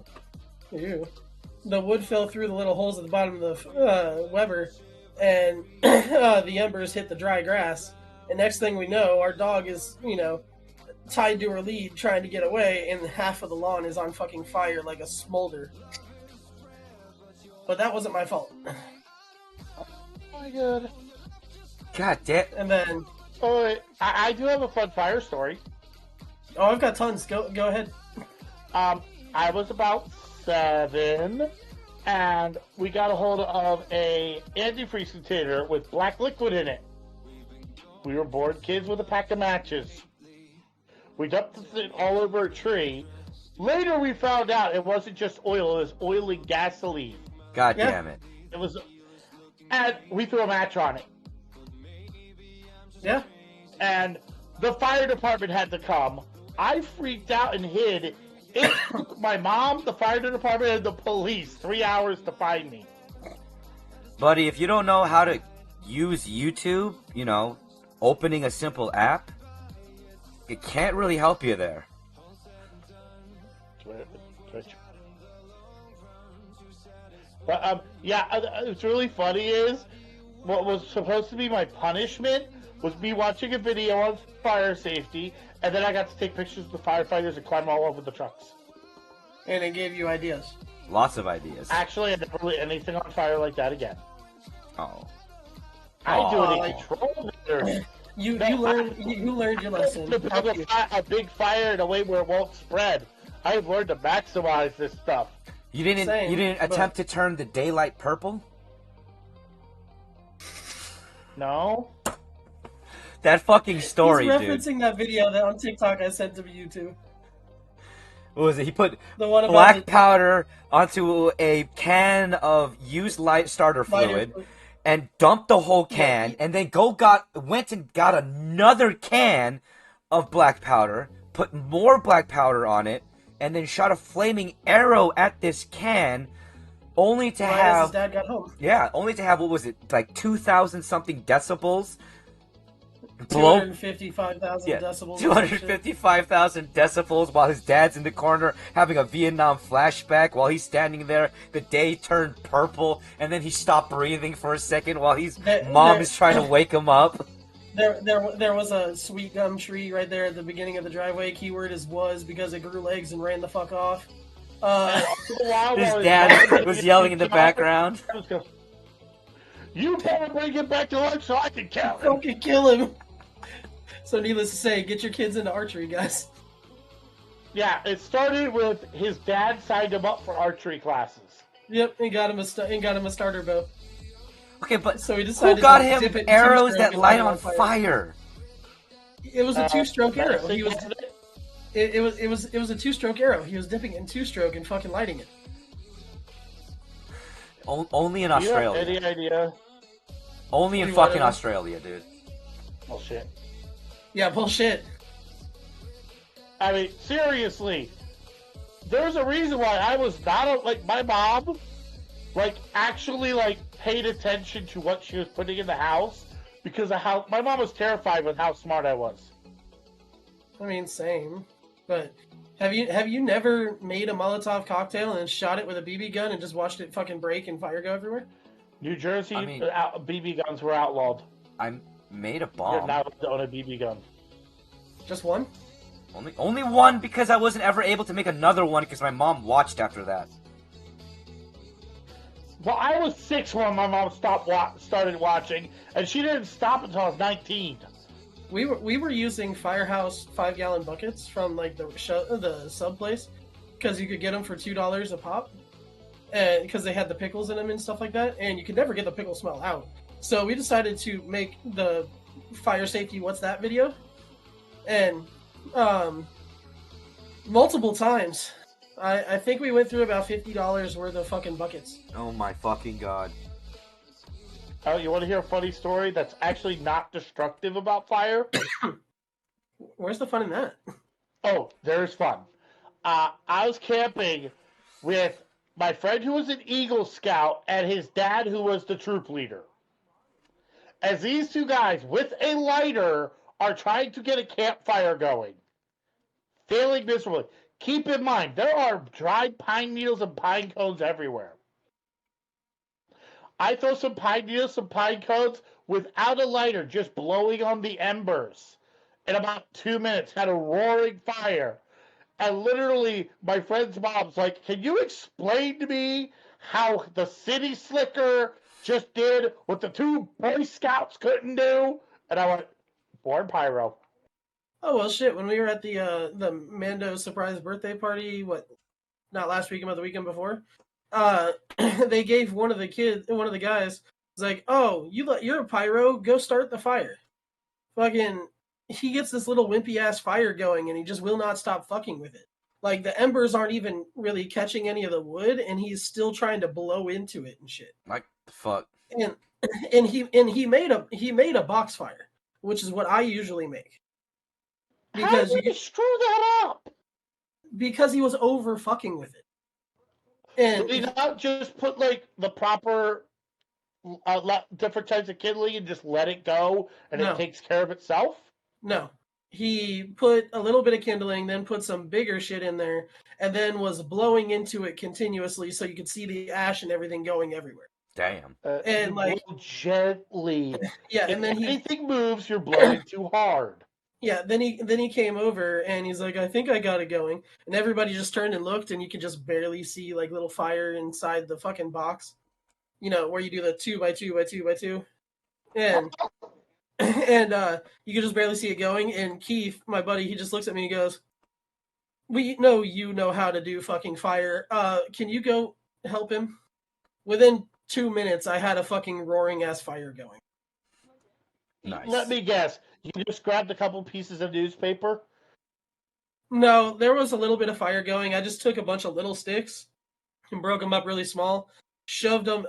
Ew. The wood fell through the little holes at the bottom of the Weber, and the embers hit the dry grass. And next thing we know, our dog is, tied to her lead trying to get away, and half of the lawn is on fucking fire like a smolder. But that wasn't my fault. Oh my god. God damn. And then... Oh, wait. I do have a fun fire story. Oh, I've got tons. Go ahead. I was about 7, and we got a hold of a antifreeze container with black liquid in it. We were bored kids with a pack of matches. We dumped it all over a tree. Later we found out it wasn't just oil, it was oily gasoline. God damn it. It was... And we threw a match on it. Yeah. And the fire department had to come. I freaked out and hid. It took my mom, the fire department, and the police 3 hours to find me. Buddy, if you don't know how to use YouTube, opening a simple app, it can't really help you there. But, what's really funny is, what was supposed to be my punishment was me watching a video on fire safety, and then I got to take pictures of the firefighters and climb all over the trucks. And it gave you ideas. Lots of ideas. Actually, I never lit anything on fire like that again. Oh. I do it in control measures. You learned your lesson. To build a big fire in a way where it won't spread. I've learned to maximize this stuff. You didn't attempt to turn the daylight purple? No. That fucking story, He's dude. referencing that video that on TikTok I sent to you too. What was it? He put The one about black powder onto a can of used light starter fluid and dumped the whole can, and then went and got another can of black powder, put more black powder on it, and then shot a flaming arrow at this can, only to have... his dad got home. Yeah, only to have, what was it, like 2,000 something decibels? 255,000 decibels. 255,000 decibels while his dad's in the corner having a Vietnam flashback while he's standing there. The day turned purple, and then he stopped breathing for a second while his mom is trying to wake him up. There was a sweet gum tree right there at the beginning of the driveway. Keyword was because it grew legs and ran the fuck off. His dad was yelling in the background. You better bring him back to life so I can kill him. Fucking kill him. So needless to say, get your kids into archery, guys. Yeah, it started with his dad signed him up for archery classes. Yep, and got him a starter bow. Okay, but So he who decided got to him dip it in arrows two-stroke that and light it on fire? It was a two-stroke arrow. Medicine He was cabinet? it was a two-stroke arrow. He was dipping it in two-stroke and fucking lighting it. Only in Do you have Australia. any idea? Only in You fucking wanna- Australia, dude. Oh shit. Yeah, bullshit. I mean, seriously. There's a reason why I was not like my mom, like actually like paid attention to what she was putting in the house because of how my mom was terrified with how smart I was. I mean, same. But have you never made a Molotov cocktail and shot it with a BB gun and just watched it fucking break and fire go everywhere? New Jersey, I mean- BB guns were outlawed. I made a You're bomb. not allowed to own a BB gun. Just one? Only one because I wasn't ever able to make another one because my mom watched after that. Well, I was 6 when my mom started watching, and she didn't stop until I was 19. We were using Firehouse 5-gallon buckets from like the sub place because you could get them for $2 a pop, and because they had the pickles in them and stuff like that, and you could never get the pickle smell out. So we decided to make the fire safety what's that video, and multiple times. I think we went through about $50 worth of fucking buckets. Oh my fucking god. Oh, you want to hear a funny story that's actually not destructive about fire? Where's the fun in that? Oh, there's fun. I was camping with my friend who was an Eagle Scout and his dad who was the troop leader. As these two guys with a lighter are trying to get a campfire going, failing miserably. Keep in mind, there are dried pine needles and pine cones everywhere. I throw some pine needles, some pine cones without a lighter, just blowing on the embers. In about 2 minutes, had a roaring fire. And literally, my friend's mom's like, can you explain to me how the city slicker just did what the two Boy Scouts couldn't do? And I went, born pyro. Oh well, shit. When we were at the Mando surprise birthday party, not last weekend, but the weekend before, they gave one of the guys, was like, "Oh, you're a pyro. Go start the fire." Fucking, he gets this little wimpy ass fire going, and he just will not stop fucking with it. Like the embers aren't even really catching any of the wood, and he's still trying to blow into it and shit. Like fuck. And he made a box fire, which is what I usually make. How did you screw that up? Because he was over fucking with it. And Did he not just put like the proper different types of kindling and just let it go and No. it takes care of itself? No. He put a little bit of kindling, then put some bigger shit in there, and then was blowing into it continuously so you could see the ash and everything going everywhere. Damn. And, you like- blow gently. Yeah, If and then anything moves, you're blowing too hard. then he came over and he's like, I think I got it going. And everybody just turned and looked, and you could just barely see like little fire inside the fucking box. You know, where you do the 2x2x2x2. And you could just barely see it going. And Keith, my buddy, he just looks at me and goes, "We know you know how to do fucking fire. Can you go help him?" Within 2 minutes, I had a fucking roaring ass fire going. Nice. Let me guess. You just grabbed a couple pieces of newspaper? No, there was a little bit of fire going. I just took a bunch of little sticks and broke them up really small, shoved them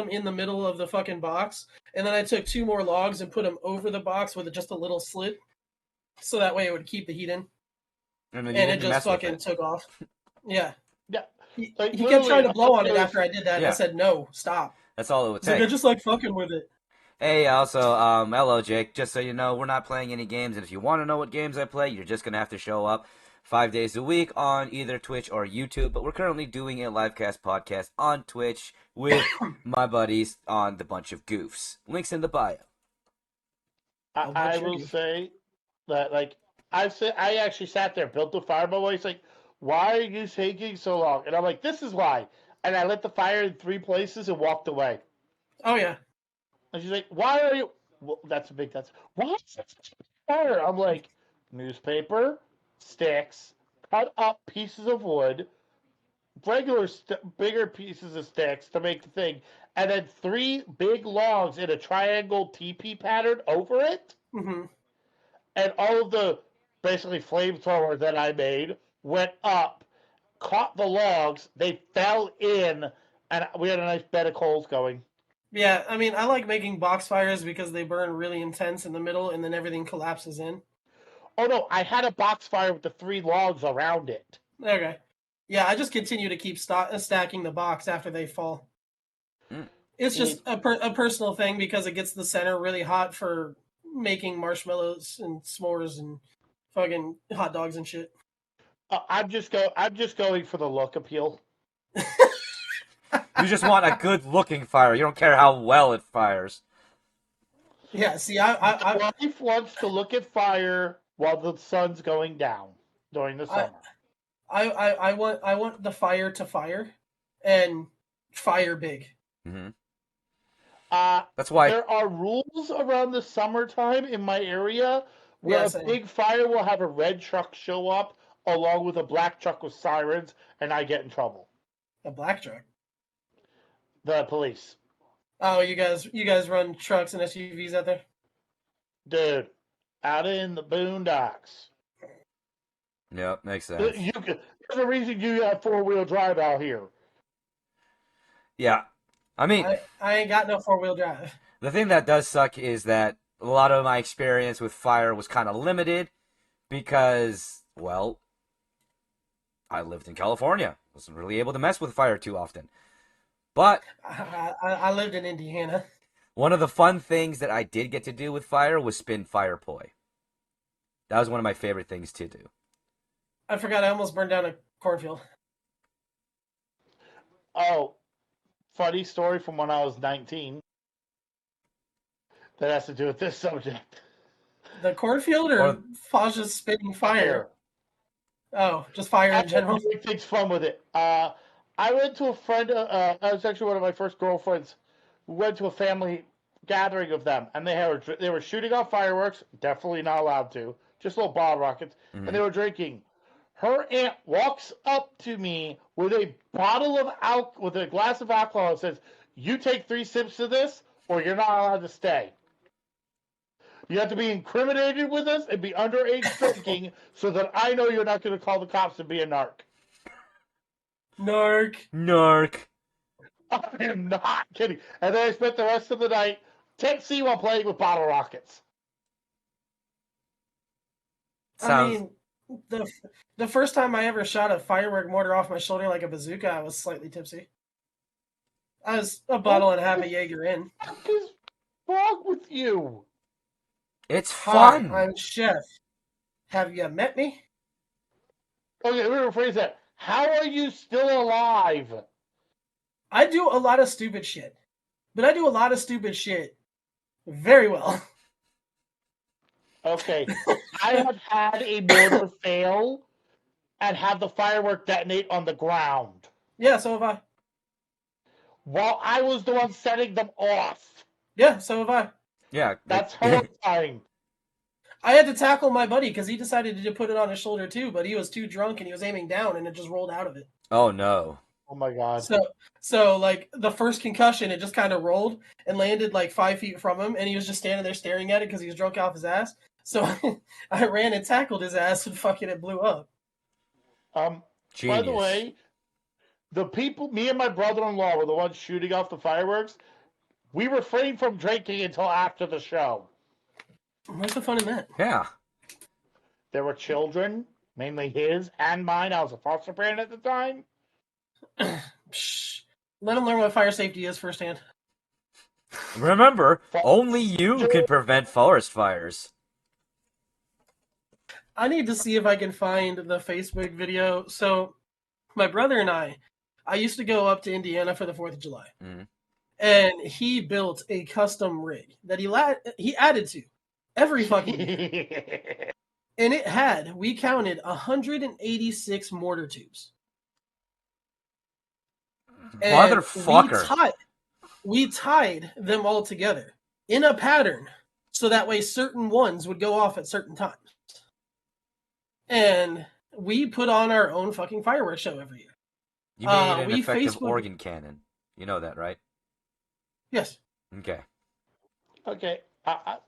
in the middle of the fucking box, and then I took 2 more logs and put them over the box with just a little slit, so that way it would keep the heat in. And And it just fucking took off. Yeah. Yeah. He Like, kept literally, trying to blow on it I was- after I did that. And Yeah. I said, no, stop. That's all it would He's like, I take. just like fucking with it. Hey, also, hello, Jake. Just so you know, we're not playing any games, and if you want to know what games I play, you're just gonna have to show up 5 days a week on either Twitch or YouTube. But we're currently doing a livecast podcast on Twitch with my buddies on the bunch of Goofs. Links in the bio. I will say that, like, I actually sat there, built the fire. My wife's like, why are you taking so long? And I'm like, this is why. And I lit the fire in 3 places and walked away. Oh, yeah. And she's like, why are you... Well, that's. What? fire? I'm like, newspaper, sticks, cut up pieces of wood, regular bigger pieces of sticks to make the thing, and then 3 big logs in a triangle teepee pattern over it, Mm-hmm. and all of the basically flamethrower that I made went up, caught the logs, they fell in, and we had a nice bed of coals going. Yeah, I mean, I like making box fires because they burn really intense in the middle, and then everything collapses in. Oh no, I had a box fire with the 3 logs around it. Okay. Yeah, I just continue to keep stacking the box after they fall. Mm. It's just a personal thing because it gets the center really hot for making marshmallows and s'mores and fucking hot dogs and shit. I'm just going for the look appeal. You just want a good-looking fire. You don't care how well it fires. Yeah, see, My wife wants to look at fire while the sun's going down during the summer. I want the fire to fire and fire big. Mm-hmm. That's why there are rules around the summertime in my area where Yes, a big fire will have a red truck show up along with a black truck with sirens, and I get in trouble. A black truck. The police. Oh, you guys run trucks and SUVs out there? Dude, out in the boondocks. Yep, makes sense. There's a reason you have 4-wheel drive out here. Yeah. I mean, I ain't got no 4-wheel drive. the thing that does suck is that a lot of my experience with fire was kind of limited because, well, I lived in California. Wasn't really able to mess with fire too often. But I lived in Indiana. one of the fun things that I did get to do with fire was spin fire poi. That was one of my favorite things to do. I forgot I almost burned down a cornfield. Oh, funny story from when I was 19 that has to do with this subject. The cornfield or Faja's spitting fire? Oh, just fire in general? Everything's fun with it. I went to a friend, that was actually one of my first girlfriends. We went to a family gathering of them, and they were shooting off fireworks, definitely not allowed to, just little bottle rockets, and they were drinking. Her aunt walks up to me with a with a glass of alcohol and says, "You take 3 sips of this, or you're not allowed to stay. You have to be incriminated with us and be underage drinking so that I know you're not going to call the cops and be a narc." Narc. I am not kidding. And then I spent the rest of the night tipsy while playing with bottle rockets. I mean, the first time I ever shot a firework mortar off my shoulder like a bazooka, I was slightly tipsy. I was a bottle and a half of Jaeger in. What is wrong with you? It's fun. Hi, I'm Chef. Have you met me? Okay, we're going to rephrase that. How are you still alive? I do a lot of stupid shit. But I do a lot of stupid shit very well. Okay. I have had a mortar fail and have the firework detonate on the ground. Yeah, so have I. While I was the one setting them off. Yeah, so have I. Yeah. That's horrifying. I had to tackle my buddy because he decided to put it on his shoulder too, but he was too drunk and he was aiming down and it just rolled out of it. Oh no. Oh my god. So like the first concussion, it just kind of rolled and landed like 5 feet from him, and he was just standing there staring at it because he was drunk off his ass. So I ran and tackled his ass and fucking it blew up. Genius. By the way, me and my brother-in-law were the ones shooting off the fireworks. We refrained from drinking until after the show. What's the fun in that? Yeah. There were children, mainly his and mine. I was a foster parent at the time. Psh, let him learn what fire safety is firsthand. Remember, only you can prevent forest fires. I need to see if I can find the Facebook video. So, my brother and I used to go up to Indiana for the 4th of July. Mhm. And he built a custom rig that he added to every fucking year. And it had, we counted 186 mortar tubes. And Motherfucker. we tied them all together in a pattern so that way certain ones would go off at certain times. And we put on our own fucking fireworks show every year. You made an We effective Facebook. organ cannon. You know that, right? Yes. Okay. Okay.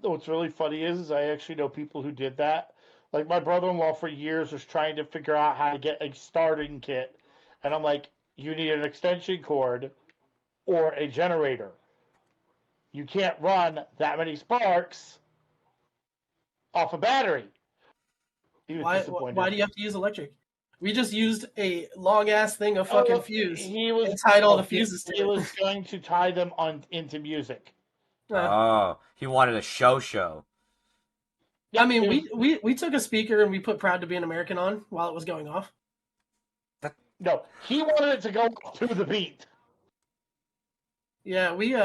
What's really funny is I actually know people who did that. Like my brother-in-law for years was trying to figure out how to get a starting kit, and I'm like, you need an extension cord or a generator. You can't run that many sparks off a battery. He was disappointed. Why do you have to use electric? We just used a long ass thing of fucking fuse He was and tied all the fuses to he it. was going to tie them on into music. Oh, he wanted a show. I mean, we took a speaker and we put "Proud to Be an American" on while it was going off. No, he wanted it to go to the beat. Yeah, we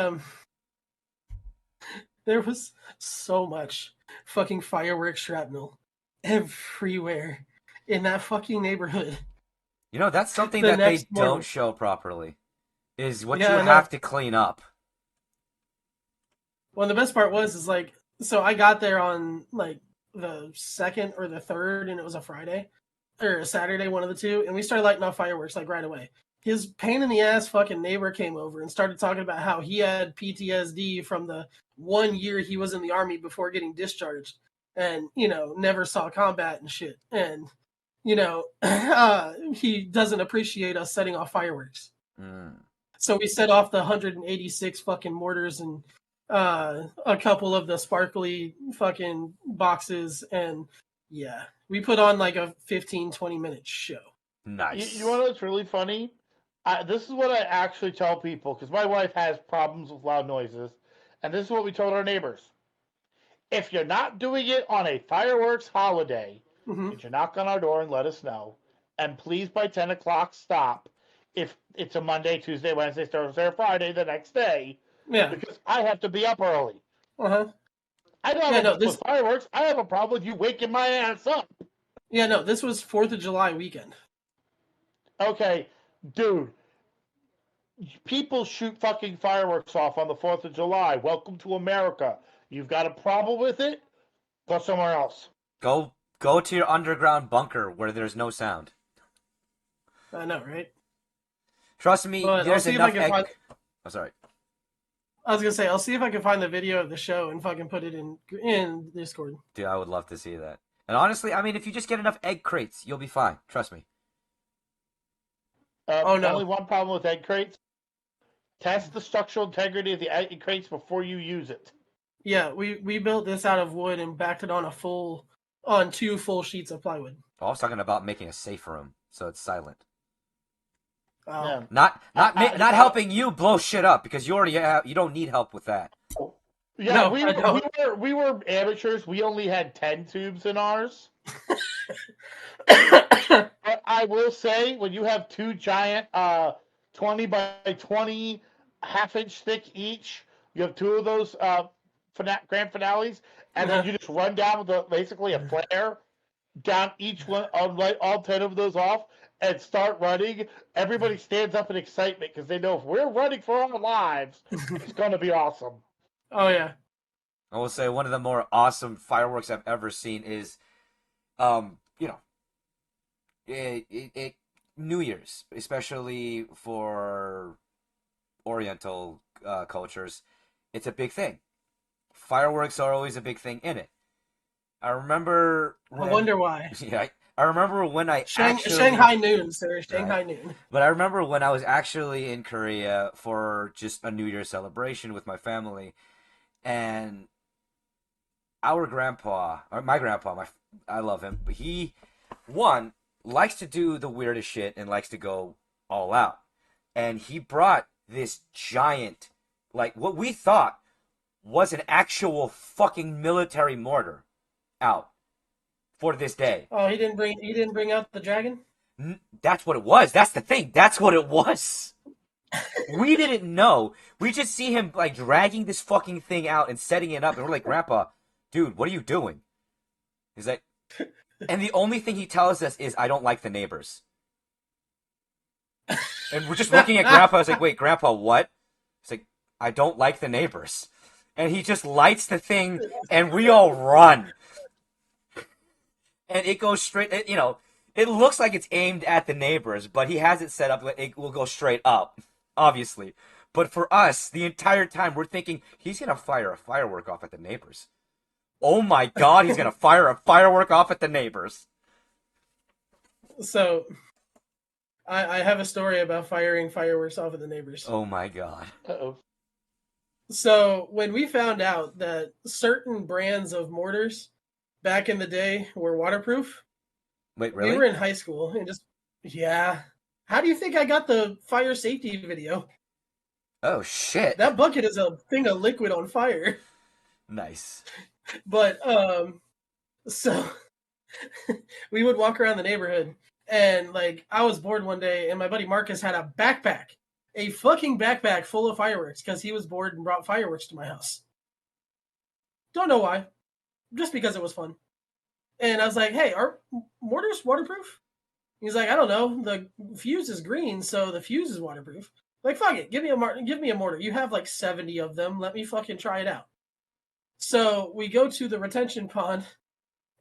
there was so much fucking fireworks shrapnel everywhere in that fucking neighborhood. You know, that's something The that they next morning. don't show properly. Is what Yeah, you I know. have to clean up. Well, the best part was like, so I got there on like the 2nd or the 3rd, and it was a Friday or a Saturday, one of the two, and we started lighting off fireworks like right away. His pain in the ass fucking neighbor came over and started talking about how he had PTSD from the 1 year he was in the army before getting discharged, and never saw combat and shit, and he doesn't appreciate us setting off fireworks. So we set off the 186 fucking mortars and a couple of the sparkly fucking boxes, and yeah, we put on like a 15-20 minute show. Nice. You know what's really funny? This is what I actually tell people, because my wife has problems with loud noises, and this is what we told our neighbors. If you're not doing it on a fireworks holiday, get your knock on our door and let us know. And please, by 10 o'clock, stop. If it's a Monday, Tuesday, Wednesday, Thursday, or Friday the next day, Yeah. because I have to be up early. Uh-huh. I don't have a problem with fireworks. I have a problem with you waking my ass up. Yeah, no, this was 4th of July weekend. Okay, dude. People shoot fucking fireworks off on the 4th of July. Welcome to America. You've got a problem with it? Go somewhere else. Go to your underground bunker where there's no sound. I know, right? Trust me, But there's enough egg. Oh, sorry. I was gonna say, I'll see if I can find the video of the show and fucking put it in Discord. Dude, I would love to see that. And honestly, I mean, if you just get enough egg crates, you'll be fine. Trust me. Oh, no. Only one problem with egg crates. Test the structural integrity of the egg crates before you use it. Yeah, we built this out of wood and backed it on 2 full sheets of plywood. I was talking about making a safe room, so it's silent. Oh. Yeah. Not helping you blow shit up, because you don't need help with that. Yeah, no, we were amateurs. We only had 10 tubes in ours. But I will say, when you have 2 giant 20 by 20 half-inch thick each, you have 2 of those grand finales, and then you just run down with basically a flare down each one, light all 10 of those off, and start running. Everybody stands up in excitement because they know if we're running for our lives, it's going to be awesome. Oh, yeah. I will say one of the more awesome fireworks I've ever seen is, New Year's, especially for Oriental cultures. It's a big thing. Fireworks are always a big thing in it. I remember I wonder why. Yeah, I remember when I Shanghai noon, sir. Shanghai noon. But I remember when I was actually in Korea for just a New Year's celebration with my family, and our grandpa, or my grandpa, I love him, but he, one, likes to do the weirdest shit and likes to go all out. And he brought this giant, like what we thought was an actual fucking military mortar out for this day. Oh, he didn't bring out the dragon? That's what it was. That's the thing. That's what it was. We didn't know. We just see him like dragging this fucking thing out and setting it up, and we're like, Grandpa, dude, what are you doing? He's like, and the only thing he tells us is, I don't like the neighbors. And we're just looking at Grandpa. I was like, wait, Grandpa, what? He's like, I don't like the neighbors. and he just lights the thing, and we all run. And it goes straight, it looks like it's aimed at the neighbors, but he has it set up that it will go straight up, obviously. But for us, the entire time, we're thinking, he's going to fire a firework off at the neighbors. Oh my god, he's going to fire a firework off at the neighbors. So, I have a story about firing fireworks off at the neighbors. Oh my god. Uh-oh. So, when we found out that certain brands of mortars back in the day were waterproof, Wait, really? we were in high school and yeah. How do you think I got the fire safety video? Oh shit. That bucket is a thing of liquid on fire. Nice. But, so we would walk around the neighborhood and, like, I was bored one day and my buddy Marcus had a fucking backpack full of fireworks because he was bored and brought fireworks to my house. Don't know why. Just because it was fun. And I was like, hey, are mortars waterproof? He's like, I don't know. The fuse is green, so the fuse is waterproof. Like, fuck it. Give me a mortar. You have like 70 of them. Let me fucking try it out. So we go to the retention pond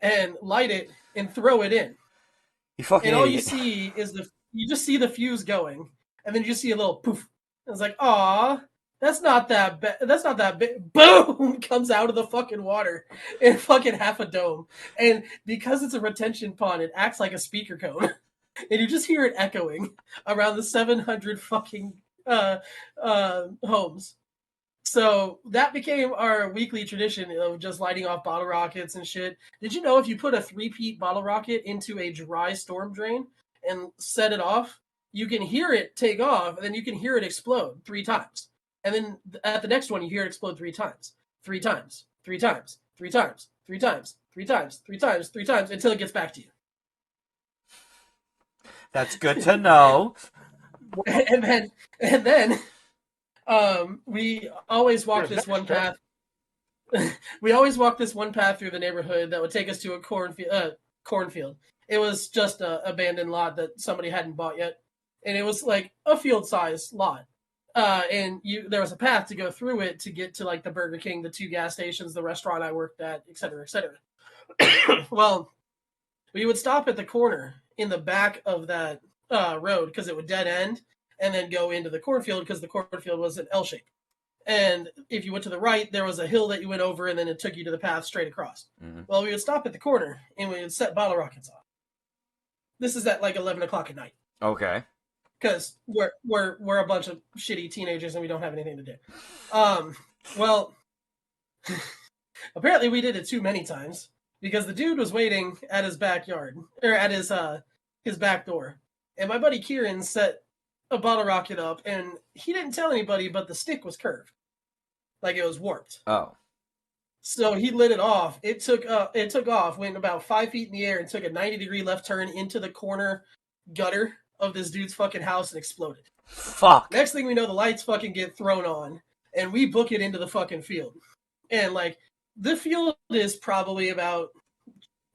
and light it and throw it in. You fucking And all idiot. you see is you just see the fuse going, and then you just see a little poof. And it's like, aw, that's not that bad. That's not that big. Boom! Comes out of the fucking water in fucking half a dome. And because it's a retention pond, it acts like a speaker cone. And you just hear it echoing around the 700 fucking homes. So that became our weekly tradition of just lighting off bottle rockets and shit. Did you know if you put a 3-peat bottle rocket into a dry storm drain and set it off, you can hear it take off, and then you can hear it explode 3 times. And then at the next one, you hear it explode 3 times. 3 times. 3 times. 3 times. 3 times. 3 times. 3 times. 3 times until it gets back to you. That's good to know. And then we always walk this one path. We always walk this one path through the neighborhood that would take us to a cornfield. It was just an abandoned lot that somebody hadn't bought yet, and it was like a field-sized lot. And there was a path to go through it to get to like the Burger King, the 2 gas stations, the restaurant I worked at, et cetera, et cetera. Well, we would stop at the corner in the back of that road because it would dead end and then go into the cornfield because the cornfield was an L shape. And if you went to the right, there was a hill that you went over and then it took you to the path straight across. Mm-hmm. Well, we would stop at the corner and we would set bottle rockets off. This is at like 11 o'clock at night. Okay. Because we're a bunch of shitty teenagers and we don't have anything to do. Well, apparently we did it too many times because the dude was waiting at his backyard or at his back door, and my buddy Kieran set a bottle rocket up, and he didn't tell anybody, but the stick was curved, like it was warped. Oh. So he lit it off. It took off, went about 5 feet in the air, and took a 90-degree left turn into the corner gutter of this dude's fucking house and exploded. Fuck. Next thing we know, the lights fucking get thrown on, and we book it into the fucking field. And, like, the field is probably about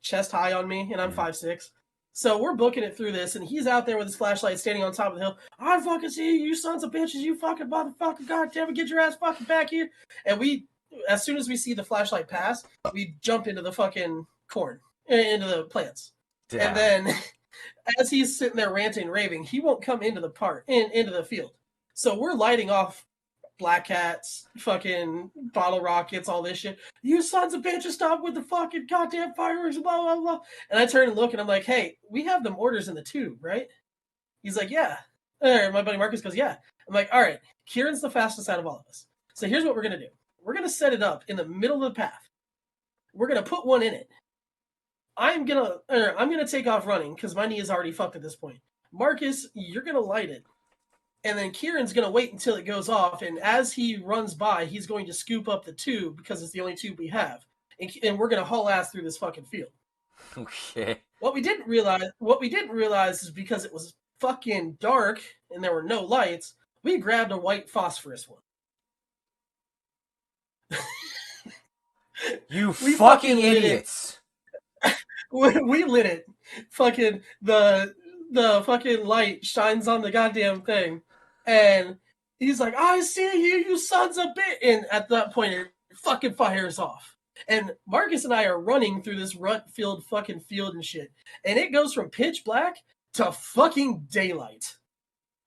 chest high on me, and I'm 5'6". So we're booking it through this, and he's out there with his flashlight standing on top of the hill. I fucking see you sons of bitches, you fucking motherfucker, goddamn it, get your ass fucking back here. And we, as soon as we see the flashlight pass, we jump into the fucking corn, into the plants. Damn. And then as he's sitting there ranting and raving, he won't come into the field. So we're lighting off black cats, fucking bottle rockets, all this shit. You sons of bitches, stop with the fucking goddamn fireworks, blah, blah, blah. And I turn and look, and I'm like, hey, we have them orders in the tube, right? He's like, yeah. My buddy Marcus goes, yeah. I'm like, all right, Kieran's the fastest out of all of us. So here's what we're going to do. We're going to set it up in the middle of the path. We're going to put one in it. I'm going to take off running because my knee is already fucked at this point. Marcus, you're going to light it. And then Kieran's going to wait until it goes off. And as he runs by, he's going to scoop up the tube because it's the only tube we have. And we're going to haul ass through this fucking field. Okay. What we didn't realize is because it was fucking dark and there were no lights, we grabbed a white phosphorus one. You fucking idiots. We lit it. Fucking the fucking light shines on the goddamn thing. And he's like, I see you, you sons of bitch. And at that point, it fucking fires off. And Marcus and I are running through this rut-filled fucking field and shit. And it goes from pitch black to fucking daylight.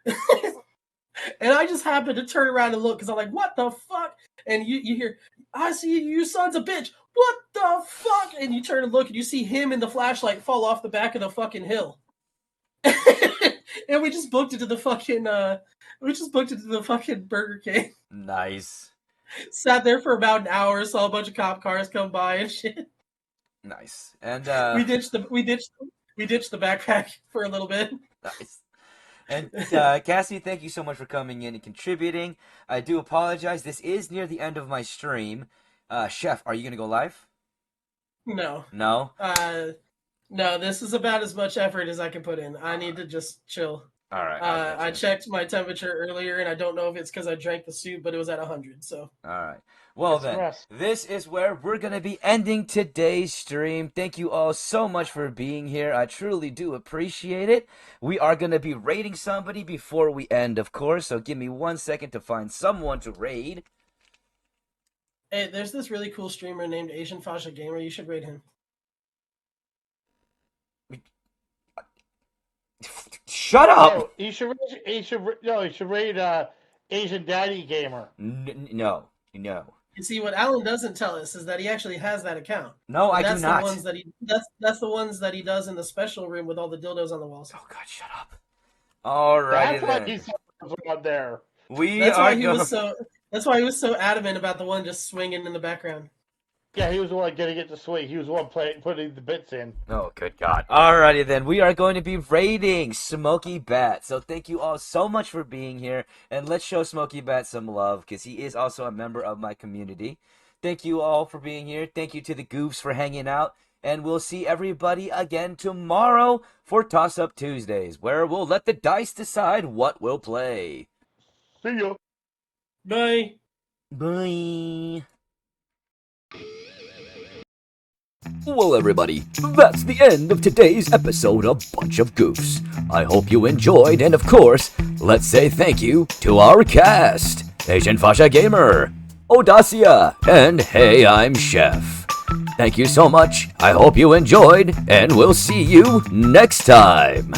And I just happened to turn around and look because I'm like, what the fuck? And you hear, I see you sons of bitch. What the fuck? And you turn and look and you see him and the flashlight fall off the back of the fucking hill. And we just booked it to the fucking Burger King. Nice. Sat there for about an hour, saw a bunch of cop cars come by and shit. Nice. And we ditched the backpack for a little bit. Nice. And Cassie, thank you so much for coming in and contributing. I do apologize. This is near the end of my stream. Chef, are you gonna go live? No. No? No, this is about as much effort as I can put in. I need to just chill. All right. I checked my temperature earlier, and I don't know if it's because I drank the soup, but it was at 100, so. All right. Well, then, this is where we're going to be ending today's stream. Thank you all so much for being here. I truly do appreciate it. We are going to be raiding somebody before we end, of course, so give me 1 second to find someone to raid. Hey, there's this really cool streamer named Asian Fasha Gamer. You should raid him. Shut up! No, he should raid Asian Daddy Gamer. No. You see, what Alan doesn't tell us is that he actually has that account. No, I do not. That's the ones that he does in the special room with all the dildos on the walls. Oh God, shut up! Alrighty That's why then. he's on there. That's why he was so adamant about the one just swinging in the background. Yeah, he was the one getting it to swing. He was the one putting the bits in. Oh, good God. Alrighty then, we are going to be raiding Smokey Bat. So thank you all so much for being here, and let's show Smokey Bat some love, because he is also a member of my community. Thank you all for being here. Thank you to the Goofs for hanging out, and we'll see everybody again tomorrow for Toss Up Tuesdays, where we'll let the dice decide what we'll play. See ya. Bye. Bye. Well, everybody, that's the end of today's episode of Bunch of Goofs. I hope you enjoyed, and of course, let's say thank you to our cast, Asian Fasha Gamer, Audacia, and Hey, I'm Chef. Thank you so much, I hope you enjoyed, and we'll see you next time.